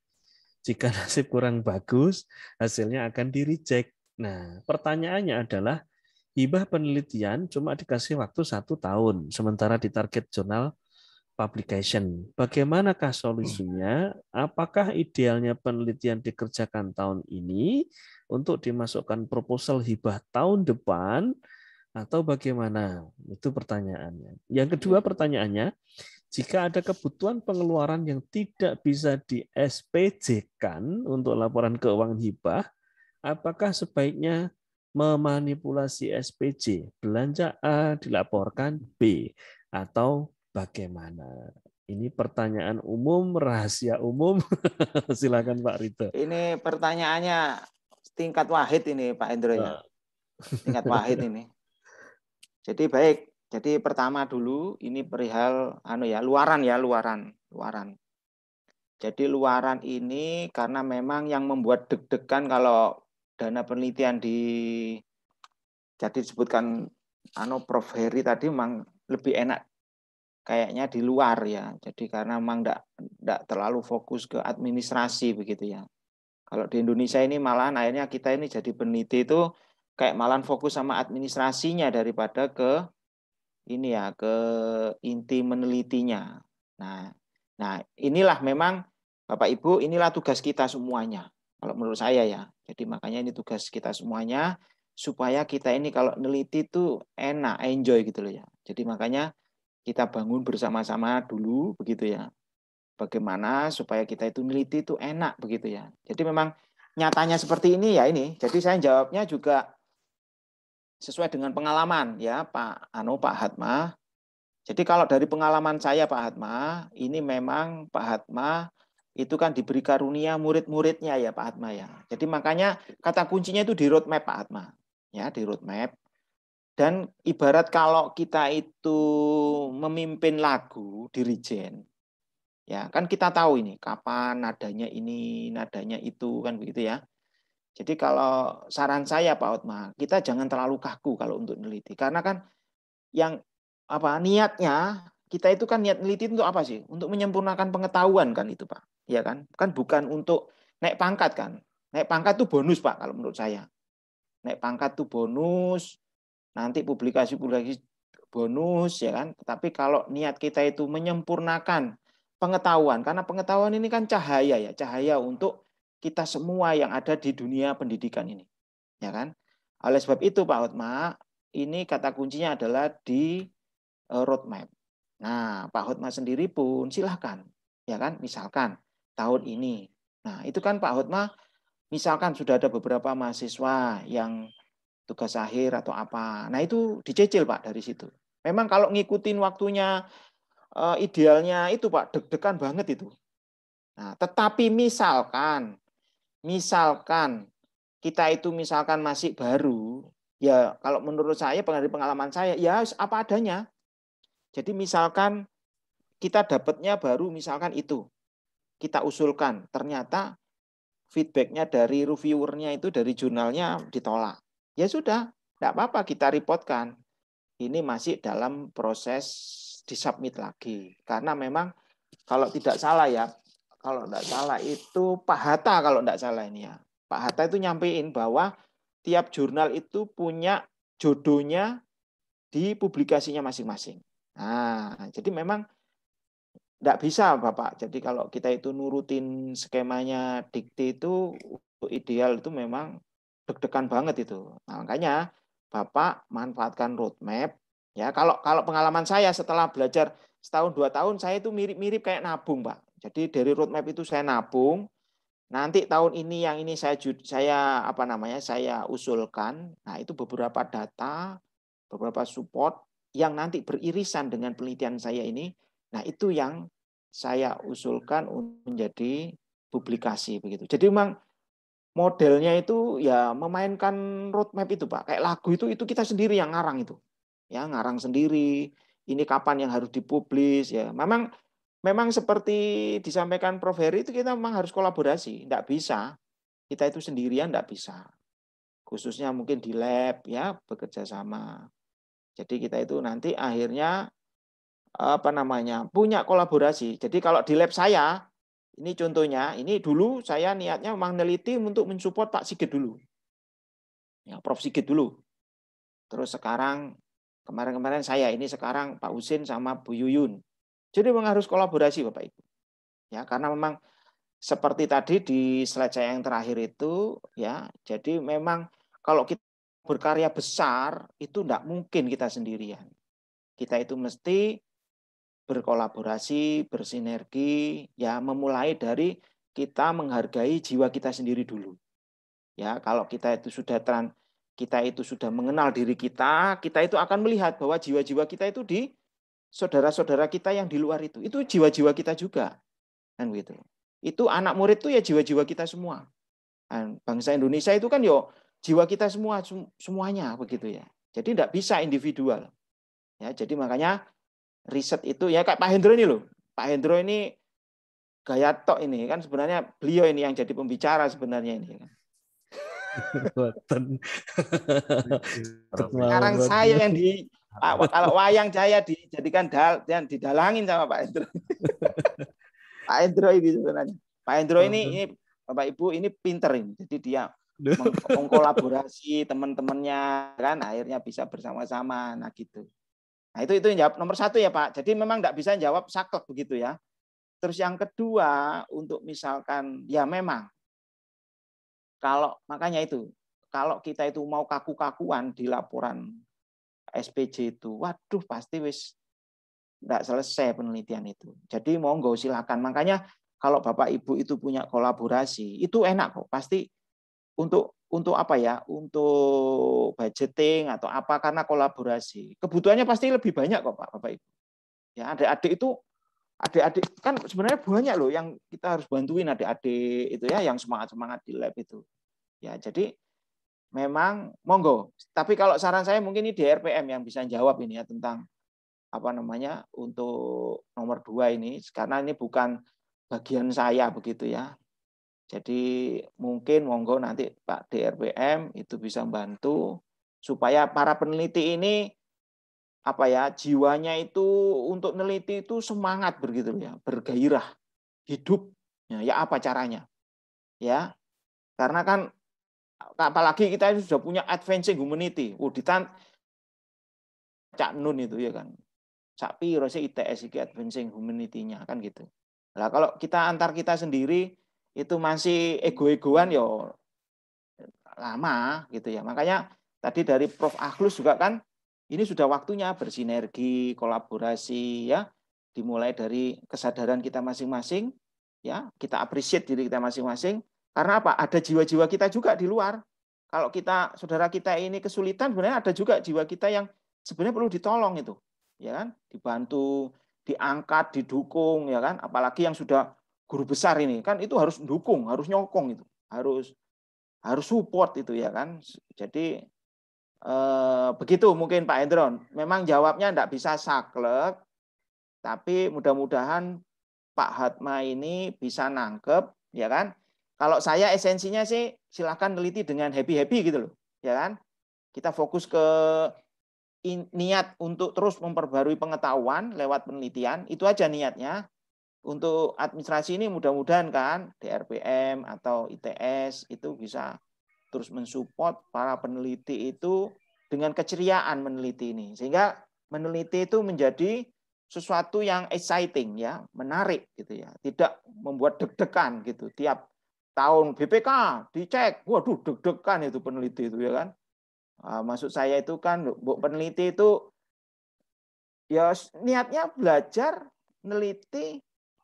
Jika nasib kurang bagus, hasilnya akan di-reject. Nah, pertanyaannya adalah hibah penelitian cuma dikasih waktu 1 tahun, sementara di target jurnal publication. Bagaimanakah solusinya? Apakah idealnya penelitian dikerjakan tahun ini untuk dimasukkan proposal hibah tahun depan, atau bagaimana? Itu pertanyaannya. Yang kedua pertanyaannya, jika ada kebutuhan pengeluaran yang tidak bisa di SPJ-kan untuk laporan keuangan hibah, apakah sebaiknya memanipulasi SPJ? Belanja A dilaporkan B, atau bagaimana? Ini pertanyaan umum, rahasia umum. Silakan Pak Ridho. Ini pertanyaannya tingkat wahid ini Pak Hendro ya. Tingkat wahid ini. Jadi baik. Jadi pertama dulu ini perihal luaran. Jadi luaran ini karena memang yang membuat deg-degan kalau dana penelitian jadi disebutkan Prof. Heri tadi memang lebih enak kayaknya di luar ya. Jadi karena memang enggak terlalu fokus ke administrasi begitu ya. Kalau di Indonesia ini malahan akhirnya kita ini jadi peneliti itu kayak malahan fokus sama administrasinya daripada ke inti menelitinya. Nah, inilah memang Bapak Ibu, inilah tugas kita semuanya. Kalau menurut saya ya. Jadi makanya ini tugas kita semuanya supaya kita ini kalau neliti itu enak, enjoy gitu loh ya. Jadi makanya kita bangun bersama-sama dulu begitu ya. Bagaimana supaya kita itu neliti itu enak begitu ya. Jadi memang nyatanya seperti ini ya ini. Jadi saya jawabnya juga sesuai dengan pengalaman ya Pak Hatma. Jadi kalau dari pengalaman saya Pak Hatma, ini memang Pak Hatma itu kan diberi karunia murid-muridnya ya Pak Hatma ya. Jadi makanya kata kuncinya itu di roadmap Pak Hatma. Ya, di roadmap. Dan ibarat kalau kita itu memimpin lagu dirijen, ya kan kita tahu ini kapan nadanya ini, nadanya itu kan begitu ya. Jadi kalau saran saya Pak Hotma, kita jangan terlalu kaku kalau untuk neliti, karena kan yang niatnya kita itu kan niat neliti untuk apa sih? Untuk menyempurnakan pengetahuan kan itu Pak, ya kan? Kan bukan untuk naik pangkat kan? Naik pangkat itu bonus Pak kalau menurut saya. Naik pangkat itu bonus. Nanti publikasi bonus ya kan. Tapi kalau niat kita itu menyempurnakan pengetahuan, karena pengetahuan ini kan cahaya ya, cahaya untuk kita semua yang ada di dunia pendidikan ini. Ya kan? Oleh sebab itu Pak Hotma, ini kata kuncinya adalah di roadmap. Nah, Pak Hotma sendiri pun silahkan ya kan, misalkan tahun ini. Nah, itu kan Pak Hotma misalkan sudah ada beberapa mahasiswa yang tugas akhir atau apa. Nah, itu dicicil Pak dari situ. Memang kalau ngikutin waktunya idealnya itu Pak, deg-degan banget itu. Nah, tetapi misalkan kita itu misalkan masih baru, ya kalau menurut saya dari pengalaman saya ya apa adanya. Jadi misalkan kita dapatnya baru misalkan itu. kita usulkan, ternyata feedbacknya dari reviewernya itu, dari jurnalnya ditolak. Ya sudah, tidak apa-apa, kita reportkan. Ini masih dalam proses disubmit lagi. Karena memang kalau tidak salah ya, kalau tidak salah itu Pak Hatta, kalau tidak salah ini ya. Pak Hatta itu nyampein bahwa tiap jurnal itu punya jodohnya di publikasinya masing-masing. Nah, jadi memang tidak bisa Bapak. Jadi kalau kita itu nurutin skemanya dikti itu ideal itu memang deg-degan banget itu. Nah, makanya Bapak manfaatkan roadmap. Ya, kalau pengalaman saya setelah belajar setahun 2 tahun, saya itu mirip-mirip kayak nabung, Pak. Jadi dari roadmap itu saya nabung. Nanti tahun ini yang ini saya usulkan. Nah, itu beberapa data, beberapa support yang nanti beririsan dengan penelitian saya ini. Nah, itu yang saya usulkan untuk menjadi publikasi begitu. Jadi memang modelnya itu ya memainkan roadmap itu, Pak. Kayak lagu itu kita sendiri yang ngarang itu. Ya, ngarang sendiri. Ini kapan yang harus dipublish ya. Memang seperti disampaikan Prof. Heri itu kita memang harus kolaborasi. Tidak bisa. Kita itu sendirian tidak bisa. Khususnya mungkin di lab ya, bekerja sama. Jadi kita itu nanti akhirnya punya kolaborasi. Jadi kalau di lab saya, ini contohnya, ini dulu saya niatnya memang neliti untuk mensupport Pak Sigit dulu. Ya, Prof. Sigit dulu. Terus sekarang, kemarin saya, ini sekarang Pak Husin sama Bu Yuyun. Jadi memang harus kolaborasi Bapak Ibu. Ya, karena memang seperti tadi di slide saya yang terakhir itu, ya, jadi memang kalau kita berkarya besar, itu tidak mungkin kita sendirian. Kita itu mesti berkolaborasi, bersinergi, ya memulai dari kita menghargai jiwa kita sendiri dulu. Ya, kalau kita itu sudah mengenal diri kita itu akan melihat bahwa jiwa-jiwa kita itu di saudara-saudara kita yang di luar itu jiwa-jiwa kita juga. Kan gitu. Itu anak murid itu ya jiwa-jiwa kita semua. Dan bangsa Indonesia itu kan yo jiwa kita semuanya begitu ya. Jadi tidak bisa individual. Ya, jadi makanya riset itu ya kayak Pak Hendro ini loh. Pak Hendro ini gaya tok ini kan sebenarnya beliau ini yang jadi pembicara sebenarnya ini. Sekarang saya yang kalau wayang saya dijadikan dan didalangin sama Pak Hendro. Pak Hendro ini sebenarnya. Pak Hendro ini Bapak Ibu ini pinter ini. Jadi dia mengkolaborasi teman-temannya kan akhirnya bisa bersama-sama. Nah gitu. Nah, itu yang jawab nomor 1 ya Pak. Jadi memang tidak bisa jawab saklek begitu ya. Terus yang kedua untuk misalkan ya memang makanya itu kalau kita itu mau kaku-kakuan di laporan SPJ itu, waduh pasti wis tidak selesai penelitian itu. Jadi monggo silakan. Makanya kalau Bapak Ibu itu punya kolaborasi itu enak kok. Pasti untuk apa ya? Untuk budgeting atau apa karena kolaborasi. Kebutuhannya pasti lebih banyak kok Pak Bapak Ibu. Ya, adik-adik kan sebenarnya banyak loh yang kita harus bantuin adik-adik itu ya yang semangat-semangat di lab itu. Ya, jadi memang monggo. Tapi kalau saran saya mungkin ini DRPM yang bisa jawab ini ya tentang untuk nomor 2 ini karena ini bukan bagian saya begitu ya. Jadi mungkin monggo nanti Pak DRPM itu bisa membantu supaya para peneliti ini jiwanya itu untuk neliti itu semangat begitu ya, bergairah, hidup. Ya apa caranya? Ya. Karena kan apalagi kita sudah punya advancing humanity. Cak Nun itu ya kan. Sak piro sih ITS iki advancing humanity-nya kan gitu. Nah, kalau kita antar kita sendiri itu masih ego-egoan ya lama gitu ya. Makanya tadi dari Prof. Akhlus juga kan ini sudah waktunya bersinergi, kolaborasi ya. Dimulai dari kesadaran kita masing-masing ya, kita appreciate diri kita masing-masing karena apa? Ada jiwa-jiwa kita juga di luar. Kalau saudara kita ini kesulitan sebenarnya ada juga jiwa kita yang sebenarnya perlu ditolong itu. Ya kan? Dibantu, diangkat, didukung ya kan? Apalagi yang sudah guru besar ini kan itu harus dukung, harus nyokong itu. Harus support itu ya kan. Jadi begitu mungkin Pak Hendron. Memang jawabnya tidak bisa saklek, tapi mudah-mudahan Pak Hatma ini bisa nangkep, ya kan? Kalau saya esensinya sih silahkan neliti dengan happy-happy gitu loh, ya kan? Kita fokus ke niat untuk terus memperbarui pengetahuan lewat penelitian, itu aja niatnya. Untuk administrasi ini mudah-mudahan kan DRPM atau ITS itu bisa terus mensupport para peneliti itu dengan keceriaan meneliti ini, sehingga meneliti itu menjadi sesuatu yang exciting ya, menarik gitu ya, tidak membuat deg-degan gitu. Tiap tahun BPK dicek, waduh deg-degan itu peneliti itu ya kan. Maksud saya itu kan peneliti itu ya niatnya belajar, neliti,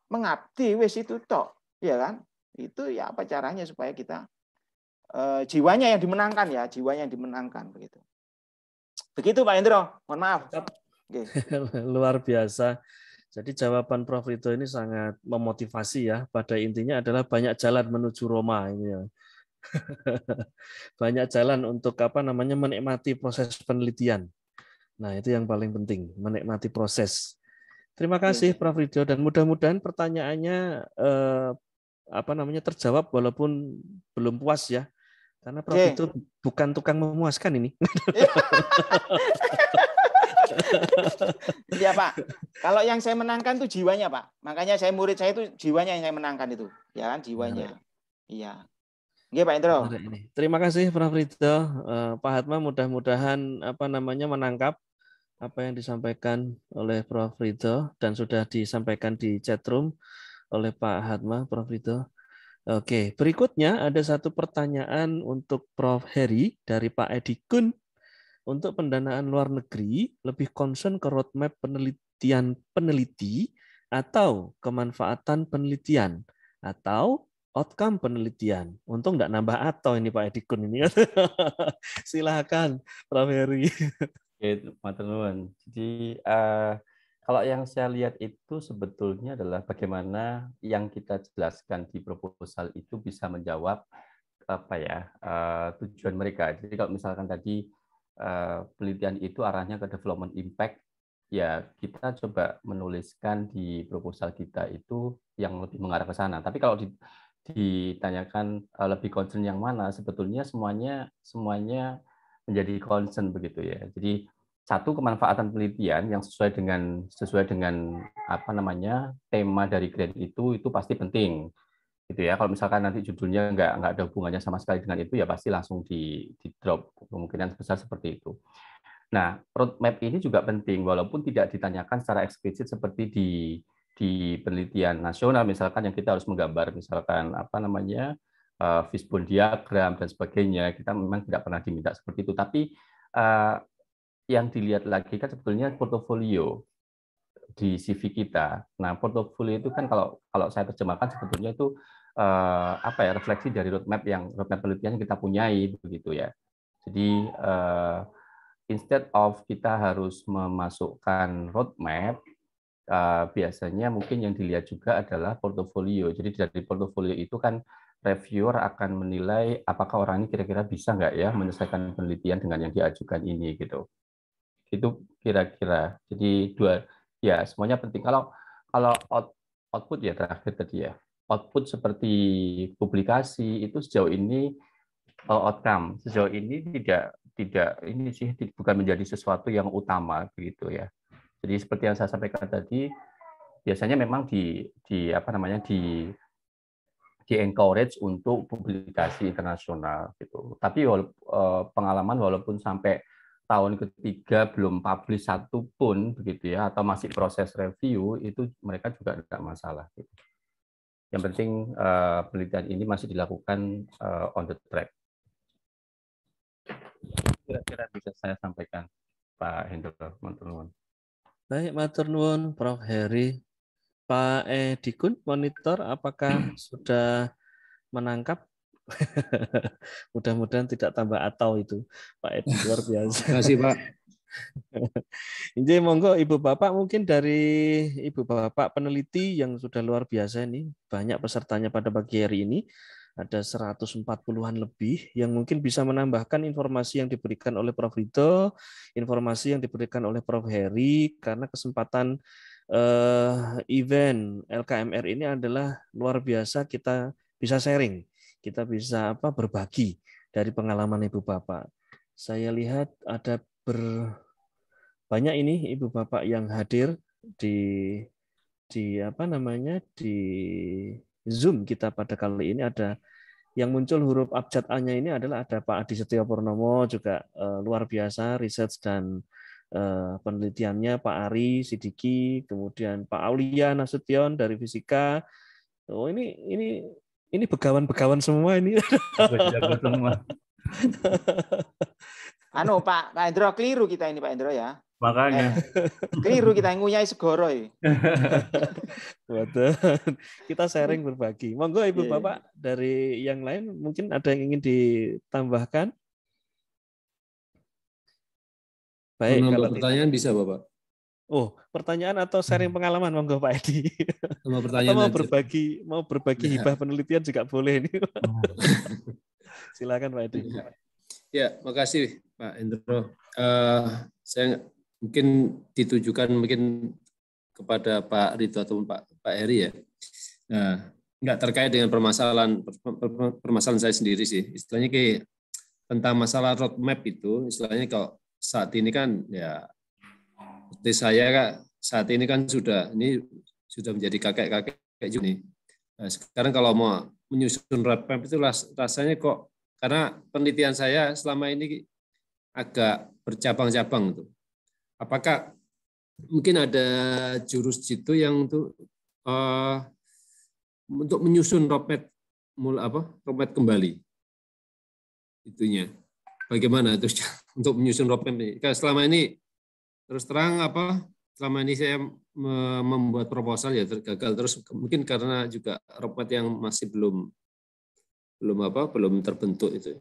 mengabdi wis itu tok, ya kan? Itu ya apa caranya supaya kita jiwanya yang dimenangkan ya, jiwanya yang dimenangkan begitu. Begitu Pak Hendro, mohon maaf. Okay. Luar biasa. Jadi jawaban Prof. Ridho ini sangat memotivasi ya. Pada intinya adalah banyak jalan menuju Roma ini ya. Banyak jalan untuk menikmati proses penelitian. Nah, itu yang paling penting, menikmati proses. Terima kasih Prof. Ridho, dan mudah-mudahan pertanyaannya terjawab walaupun belum puas ya. Karena Prof. Ridho bukan tukang memuaskan ini. Iya Pak. Kalau yang saya menangkan itu jiwanya Pak. Makanya murid saya itu jiwanya yang saya menangkan itu, ya kan, jiwanya. Iya. Oke Pak Indro. Terima kasih Prof. Ridho. Pak Hatma mudah-mudahan menangkap apa yang disampaikan oleh Prof. Ridho dan sudah disampaikan di chat room oleh Pak Hatma, Prof. Ridho. Oke, berikutnya ada satu pertanyaan untuk Prof. Heri dari Pak Edi Kun. Untuk pendanaan luar negeri, lebih concern ke roadmap peneliti atau kemanfaatan penelitian atau outcome penelitian. Untung nggak nambah atau ini Pak Edi Kun ini. Silakan Prof. Heri. Oke, matur nuwun. Jadi kalau yang saya lihat itu sebetulnya adalah bagaimana yang kita jelaskan di proposal itu bisa menjawab tujuan mereka. Jadi kalau misalkan tadi penelitian itu arahnya ke development impact, ya kita coba menuliskan di proposal kita itu yang lebih mengarah ke sana. Tapi kalau ditanyakan lebih concern yang mana, sebetulnya semuanya menjadi concern begitu ya. Jadi satu, kemanfaatan penelitian yang sesuai dengan tema dari grant itu pasti penting gitu ya. Kalau misalkan nanti judulnya nggak ada hubungannya sama sekali dengan itu, ya pasti langsung di drop, kemungkinan besar seperti itu. Nah, roadmap ini juga penting walaupun tidak ditanyakan secara eksplisit seperti di penelitian nasional misalkan, yang kita harus menggambar misalkan fishbone diagram dan sebagainya. Kita memang tidak pernah diminta seperti itu, tapi yang dilihat lagi kan sebetulnya portofolio di CV kita. Nah, portofolio itu kan kalau saya terjemahkan sebetulnya itu refleksi dari roadmap penelitian yang kita punyai begitu ya. Jadi instead of kita harus memasukkan roadmap, biasanya mungkin yang dilihat juga adalah portofolio. Jadi dari portofolio itu kan reviewer akan menilai apakah orang ini kira-kira bisa nggak ya menyelesaikan penelitian dengan yang diajukan ini gitu. Itu kira-kira. Jadi semuanya penting. Kalau output ya terakhir tadi ya. Output seperti publikasi itu sejauh ini outcome. Sejauh ini bukan menjadi sesuatu yang utama begitu ya. Jadi seperti yang saya sampaikan tadi, biasanya memang di encourage untuk publikasi internasional gitu. Tapi pengalaman walaupun sampai tahun ketiga belum publish satu pun begitu ya, atau masih proses review, itu mereka juga tidak masalah gitu. Yang penting penelitian ini masih dilakukan on the track. Kira-kira bisa saya sampaikan Pak Hendro. Baik, matur nuwun Prof. Heri. Pak Edi Kun, monitor apakah sudah menangkap? Mudah-mudahan tidak tambah atau itu, Pak Edi, luar biasa. Terima kasih, Pak. Jadi monggo Ibu Bapak, mungkin dari Ibu Bapak peneliti yang sudah luar biasa ini, banyak pesertanya pada pagi hari ini, ada 140-an lebih yang mungkin bisa menambahkan informasi yang diberikan oleh Prof. Ridho, informasi yang diberikan oleh Prof. Heri, karena kesempatan event LKMR ini adalah luar biasa. Kita bisa sharing, kita bisa berbagi dari pengalaman Ibu Bapak. Saya lihat ada banyak ini Ibu Bapak yang hadir di di Zoom kita pada kali ini. Ada yang muncul huruf abjad A-nya ini adalah ada Pak Adi Setio Purnomo, juga luar biasa research dan penelitiannya, Pak Ari Sidiki, kemudian Pak Aulia Nasution dari fisika. Oh, ini begawan-begawan semua ini. Jago semua. Pak Endro keliru kita ini Pak Endro ya. Makanya. Keliru kita nguyai segoro. Betul. Kita sharing berbagi. Monggo Ibu Bapak dari yang lain mungkin ada yang ingin ditambahkan. Baik, menambah kalau pertanyaan bisa Bapak. Oh, pertanyaan atau sharing pengalaman monggo Pak Edi. Sama pertanyaan atau mau berbagi ya. Hibah penelitian juga boleh ini. Silakan Pak Edi. Ya, makasih Pak Endro. Saya mungkin ditujukan kepada Pak Rito atau Pak Heri ya. Nah, nggak terkait dengan permasalahan saya sendiri sih. Istilahnya kayak tentang masalah roadmap itu, istilahnya kalau saat ini kan ya seperti saya Kak, saat ini kan sudah menjadi kakek-kakek juga nih. Nah, sekarang kalau mau menyusun roadmap itu rasanya kok, karena penelitian saya selama ini agak bercabang-cabang tuh. Apakah mungkin ada jurus jitu yang untuk menyusun roadmap kembali itunya? Bagaimana itu untuk menyusun roadmap ini? Karena selama ini terus terang selama ini saya membuat proposal ya gagal terus, mungkin karena juga roadmap yang masih belum terbentuk itu.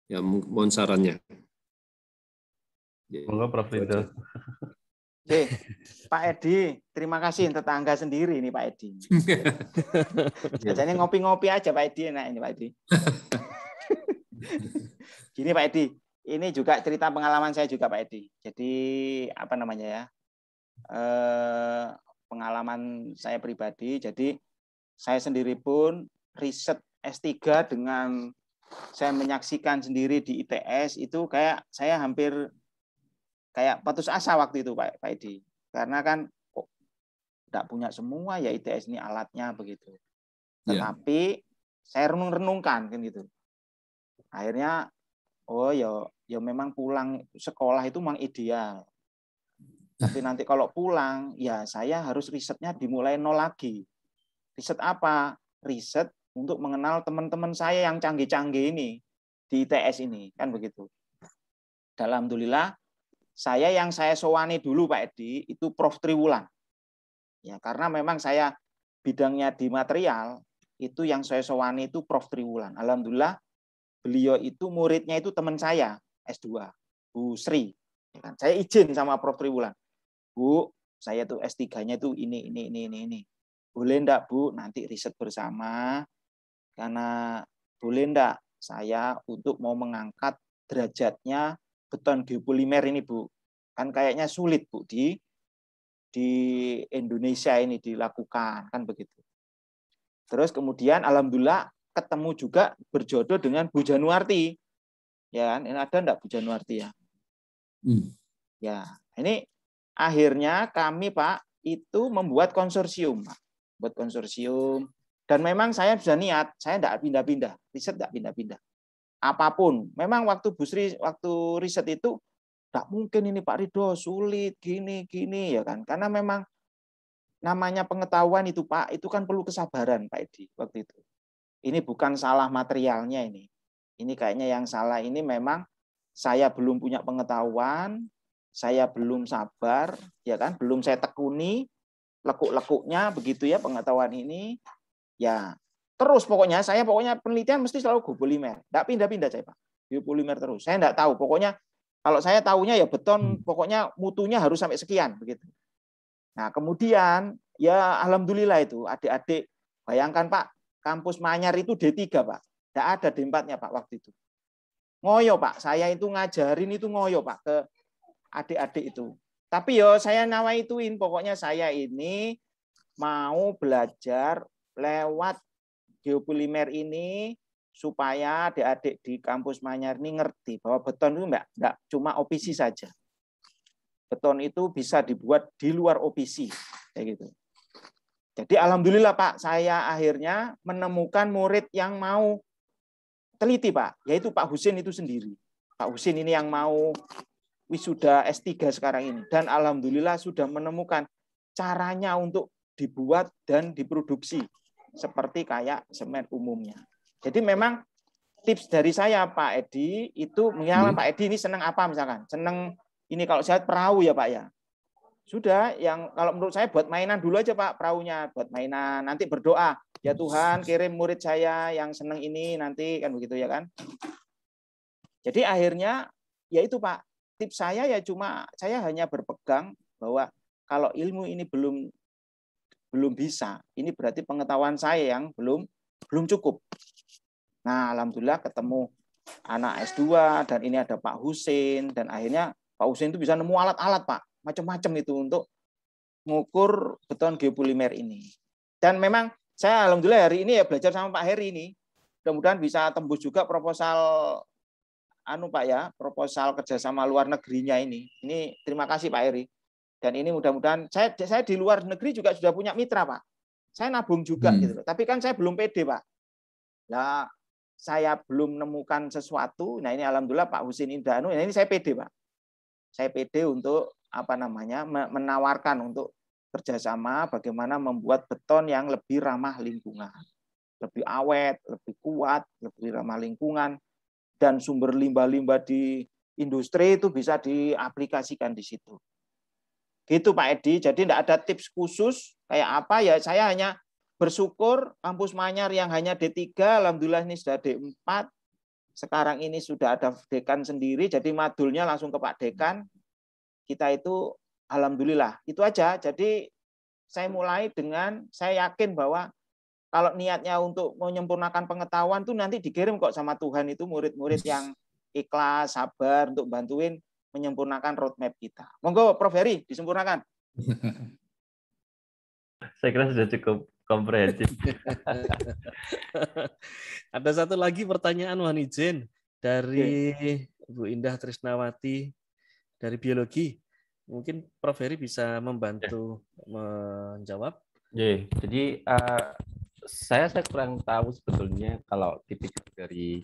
Ya mohon sarannya. Monggo Prof. Rito. Pak Edi, terima kasih tetangga sendiri ini Pak Edi. Biasanya ngopi-ngopi aja Pak Edi, enak ini Pak Edi. Gini Pak Edi, ini juga cerita pengalaman saya juga Pak Edi. Jadi pengalaman saya pribadi. Jadi saya sendiri pun riset S3 dengan saya menyaksikan sendiri di ITS itu kayak saya hampir kayak putus asa waktu itu Pak Edi. Karena kan kok tidak punya semua ya ITS ini alatnya begitu. Tetapi saya renung-renungkan kan gitu. Akhirnya ya memang pulang sekolah itu memang ideal. Tapi nanti kalau pulang ya saya harus risetnya dimulai nol lagi. Riset apa? Riset untuk mengenal teman-teman saya yang canggih-canggih ini di ITS ini kan begitu. Alhamdulillah saya sowani dulu Pak Edi itu Prof Triwulan. Ya, karena memang saya bidangnya di material, itu yang saya sowani itu Prof Triwulan. Alhamdulillah beliau itu muridnya itu teman saya S2, Bu Sri. Ya kan? Saya izin sama Prof Triwulan. Bu, saya tuh S3-nya tuh ini. Boleh enggak Bu nanti riset bersama? Karena boleh enggak saya untuk mau mengangkat derajatnya beton geopolimer ini Bu, kan kayaknya sulit Bu di Indonesia ini dilakukan kan begitu. Terus kemudian alhamdulillah ketemu juga berjodoh dengan Bu Januarti, ya kan? Ini ada enggak Bu Januarti ya? Ya ini akhirnya kami Pak itu membuat konsorsium, Pak. Buat konsorsium dan memang saya sudah niat saya enggak pindah-pindah, riset enggak pindah-pindah. Apapun. Memang waktu Bu Sri waktu riset itu tak mungkin ini Pak Ridho sulit gini ya kan. Karena memang namanya pengetahuan itu Pak, itu kan perlu kesabaran Pak Edi waktu itu. Ini bukan salah materialnya ini. Ini kayaknya yang salah ini memang saya belum punya pengetahuan, saya belum sabar, ya kan, belum saya tekuni lekuk-lekuknya begitu ya pengetahuan ini. Ya, terus pokoknya saya penelitian mesti selalu geopolimer. Enggak pindah-pindah saya, Pak. Geopolimer terus. Saya enggak tahu. Pokoknya kalau saya tahunya ya beton, pokoknya mutunya harus sampai sekian begitu. Nah, kemudian ya alhamdulillah itu adik-adik, bayangkan Pak, kampus Manyar itu D3, Pak. Enggak ada D4-nya, Pak, waktu itu. Ngoyo, Pak. Saya itu ngajarin itu ngoyo, Pak, ke adik-adik itu. Tapi yo saya nawaituin, pokoknya saya ini mau belajar lewat geopolimer ini supaya adik-adik di kampus Manyar ini ngerti bahwa beton itu enggak cuma OPC saja. Beton itu bisa dibuat di luar OPC, kayak gitu. Jadi alhamdulillah Pak, saya akhirnya menemukan murid yang mau teliti Pak, yaitu Pak Husin itu sendiri. Pak Husin ini yang mau wisuda S3 sekarang ini. Dan alhamdulillah sudah menemukan caranya untuk dibuat dan diproduksi seperti kayak semen umumnya. Jadi memang tips dari saya Pak Edi itu, misalnya Pak Edi ini senang apa misalkan? Senang ini kalau saya perahu ya Pak ya. Sudah, yang kalau menurut saya buat mainan dulu aja Pak, perahunya buat mainan. Nanti berdoa, ya Tuhan kirim murid saya yang senang ini nanti, kan begitu ya kan. Jadi akhirnya ya itu Pak, tips saya ya cuma saya hanya berpegang bahwa kalau ilmu ini belum bisa, ini berarti pengetahuan saya yang belum cukup. Nah, alhamdulillah ketemu anak S2 dan ini ada Pak Husin, dan akhirnya Pak Husin itu bisa nemu alat-alat Pak, macam-macam itu untuk mengukur beton geopolimer ini. Dan memang saya alhamdulillah hari ini ya belajar sama Pak Heri ini. Mudah-mudahan bisa tembus juga proposal Pak ya, proposal kerjasama luar negerinya ini. Ini terima kasih Pak Heri. Dan ini mudah-mudahan saya di luar negeri juga sudah punya mitra Pak. Saya nabung juga gitu. Tapi kan saya belum pede Pak. Nah, saya belum menemukan sesuatu. Nah, ini alhamdulillah Pak Husin Indanu, ini saya pede Pak. Saya pede untuk menawarkan untuk kerjasama bagaimana membuat beton yang lebih ramah lingkungan, lebih awet, lebih kuat, lebih ramah lingkungan, dan sumber limbah-limbah di industri itu bisa diaplikasikan di situ. Gitu Pak Edi. Jadi tidak ada tips khusus kayak apa ya. Saya hanya bersyukur kampus Manyar yang hanya D3, alhamdulillah ini sudah D4. Sekarang ini sudah ada dekan sendiri, jadi madulnya langsung ke Pak Dekan. Kita itu alhamdulillah, itu aja. Jadi saya mulai dengan, saya yakin bahwa kalau niatnya untuk menyempurnakan pengetahuan itu nanti dikirim kok sama Tuhan itu murid-murid yang ikhlas, sabar untuk bantuin menyempurnakan roadmap kita. Monggo Prof. Heri, disempurnakan. Saya kira sudah cukup komprehensif. Ada satu lagi pertanyaan Wan Ijen dari Bu Indah Trisnawati dari biologi. Mungkin Prof. Heri bisa membantu menjawab. Jadi saya kurang tahu sebetulnya kalau titik dari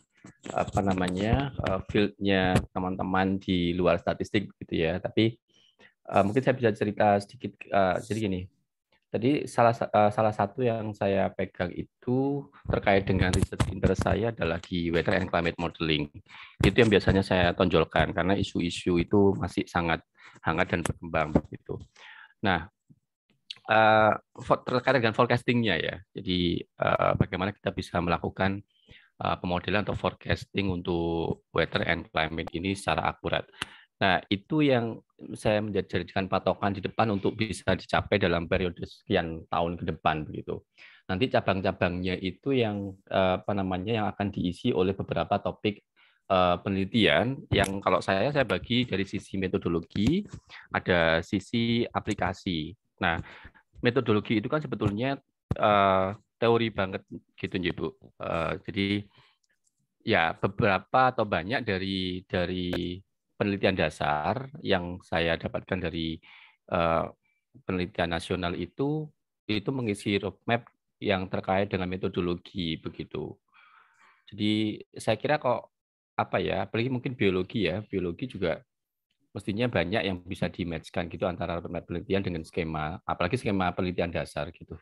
field-nya teman-teman di luar statistik gitu ya. Tapi mungkin saya bisa cerita sedikit. Jadi gini. Tadi salah satu yang saya pegang itu terkait dengan research interest saya adalah di weather and climate modeling. Itu yang biasanya saya tonjolkan karena isu-isu itu masih sangat hangat dan berkembang begitu. Nah, terkait dengan forecasting-nya ya. Jadi bagaimana kita bisa melakukan pemodelan atau forecasting untuk weather and climate ini secara akurat. Nah, itu yang saya menjadikan patokan di depan untuk bisa dicapai dalam periode sekian tahun ke depan begitu. Nanti cabang-cabangnya itu yang yang akan diisi oleh beberapa topik penelitian yang kalau saya bagi dari sisi metodologi, ada sisi aplikasi. Nah, metodologi itu kan sebetulnya teori banget gitu, Bu. Jadi ya beberapa atau banyak dari penelitian dasar yang saya dapatkan dari penelitian nasional itu mengisi roadmap yang terkait dengan metodologi begitu. Jadi saya kira apalagi mungkin biologi juga mestinya banyak yang bisa di-match-kan gitu antara roadmap penelitian dengan skema, apalagi skema penelitian dasar gitu.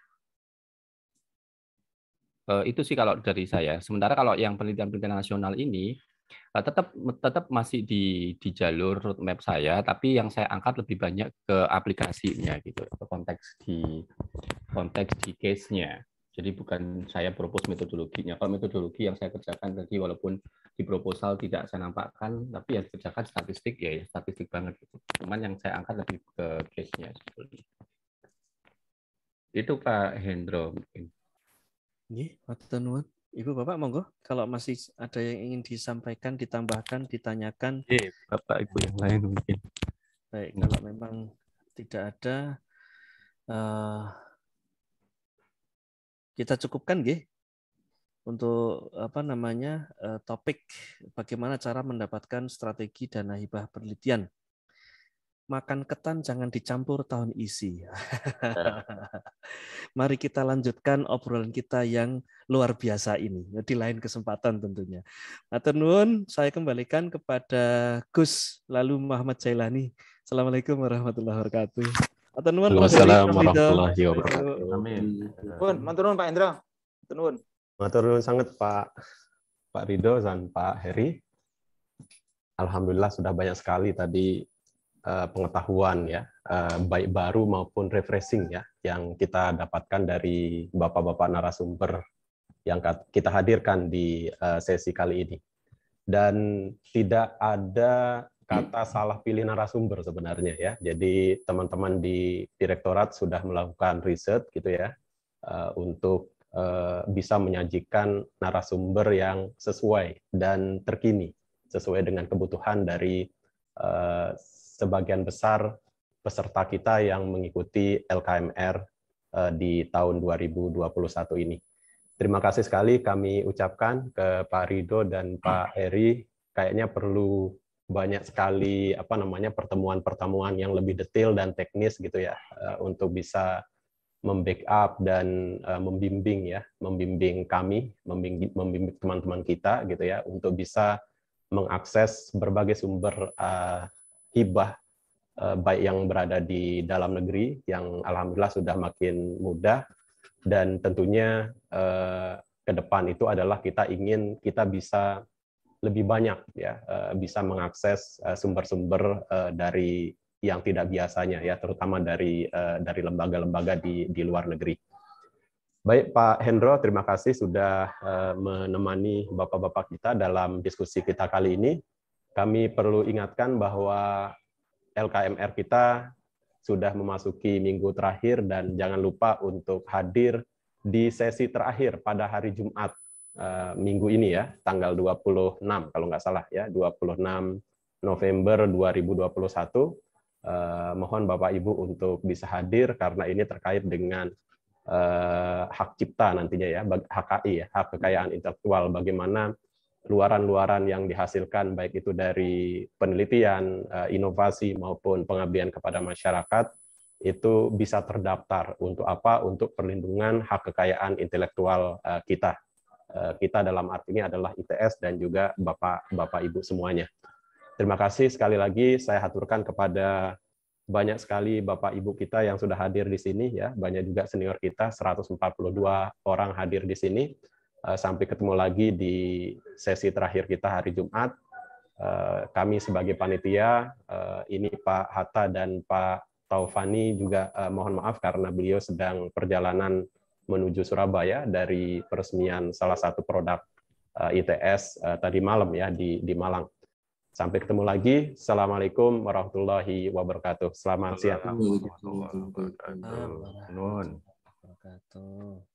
Itu sih kalau dari saya. Sementara kalau yang penelitian nasional ini tetap masih di jalur roadmap saya, tapi yang saya angkat lebih banyak ke aplikasinya gitu, ke konteks di case-nya. Jadi bukan saya propose metodologinya. Kalau metodologi yang saya kerjakan tadi walaupun di proposal tidak saya nampakkan, tapi yang dikerjakan statistik ya statistik banget gitu. Cuman yang saya angkat lebih ke case-nya sebetulnya. Itu Pak Hendro mungkin. Nggih, matur nuwun. Ibu Bapak monggo kalau masih ada yang ingin disampaikan, ditambahkan, ditanyakan. Bapak Ibu yang lain mungkin. Baik, kalau memang tidak ada, kita cukupkan nggih untuk topik bagaimana cara mendapatkan strategi dana hibah penelitian. Makan ketan jangan dicampur tahun isi. Mari kita lanjutkan obrolan kita yang luar biasa ini di lain kesempatan tentunya. Matur nuwun, saya kembalikan kepada Gus lalu Muhammad Jailani. Assalamualaikum warahmatullahi wabarakatuh. Matur nuwun Prof. Waalaikumsalam warahmatullahi wabarakatuh. Amin. Matur nuwun Pak Hendro. Matur nuwun. Matur nuwun sangat Pak Ridho dan Pak Heri. Alhamdulillah sudah banyak sekali tadi pengetahuan ya, baik baru maupun refreshing ya, yang kita dapatkan dari bapak-bapak narasumber yang kita hadirkan di sesi kali ini. Dan tidak ada kata salah pilih narasumber sebenarnya ya. Jadi teman-teman di direktorat sudah melakukan riset gitu ya, untuk bisa menyajikan narasumber yang sesuai dan terkini, sesuai dengan kebutuhan dari sebagian besar peserta kita yang mengikuti LKMR di tahun 2021 ini. Terima kasih sekali kami ucapkan ke Pak Ridho dan Pak Heri. Kayaknya perlu banyak sekali pertemuan-pertemuan yang lebih detail dan teknis gitu ya, untuk bisa membackup dan membimbing kami, membimbing teman-teman kita gitu ya, untuk bisa mengakses berbagai sumber hibah baik yang berada di dalam negeri yang alhamdulillah sudah makin mudah, dan tentunya ke depan itu adalah kita ingin kita bisa lebih banyak ya, bisa mengakses sumber-sumber dari yang tidak biasanya ya, terutama dari lembaga-lembaga di luar negeri. Baik Pak Hendro, terima kasih sudah menemani bapak-bapak kita dalam diskusi kita kali ini. Kami perlu ingatkan bahwa LKMR kita sudah memasuki minggu terakhir dan jangan lupa untuk hadir di sesi terakhir pada hari Jumat minggu ini ya, tanggal 26 kalau nggak salah ya, 26 November 2021. Mohon Bapak Ibu untuk bisa hadir karena ini terkait dengan hak cipta nantinya ya, HKI ya, hak kekayaan intelektual, bagaimana luaran-luaran yang dihasilkan baik itu dari penelitian, inovasi maupun pengabdian kepada masyarakat itu bisa terdaftar untuk apa? Untuk perlindungan hak kekayaan intelektual kita. Kita dalam arti ini adalah ITS dan juga Bapak Ibu semuanya. Terima kasih sekali lagi saya haturkan kepada banyak sekali Bapak Ibu kita yang sudah hadir di sini ya, banyak juga senior kita 142 orang hadir di sini. Sampai ketemu lagi di sesi terakhir kita hari Jumat. Kami sebagai panitia, ini Pak Hatta dan Pak Taufani juga mohon maaf karena beliau sedang perjalanan menuju Surabaya dari peresmian salah satu produk ITS tadi malam ya di Malang. Sampai ketemu lagi. Assalamualaikum warahmatullahi wabarakatuh. Selamat siang. Warahmatullahi wabarakatuh.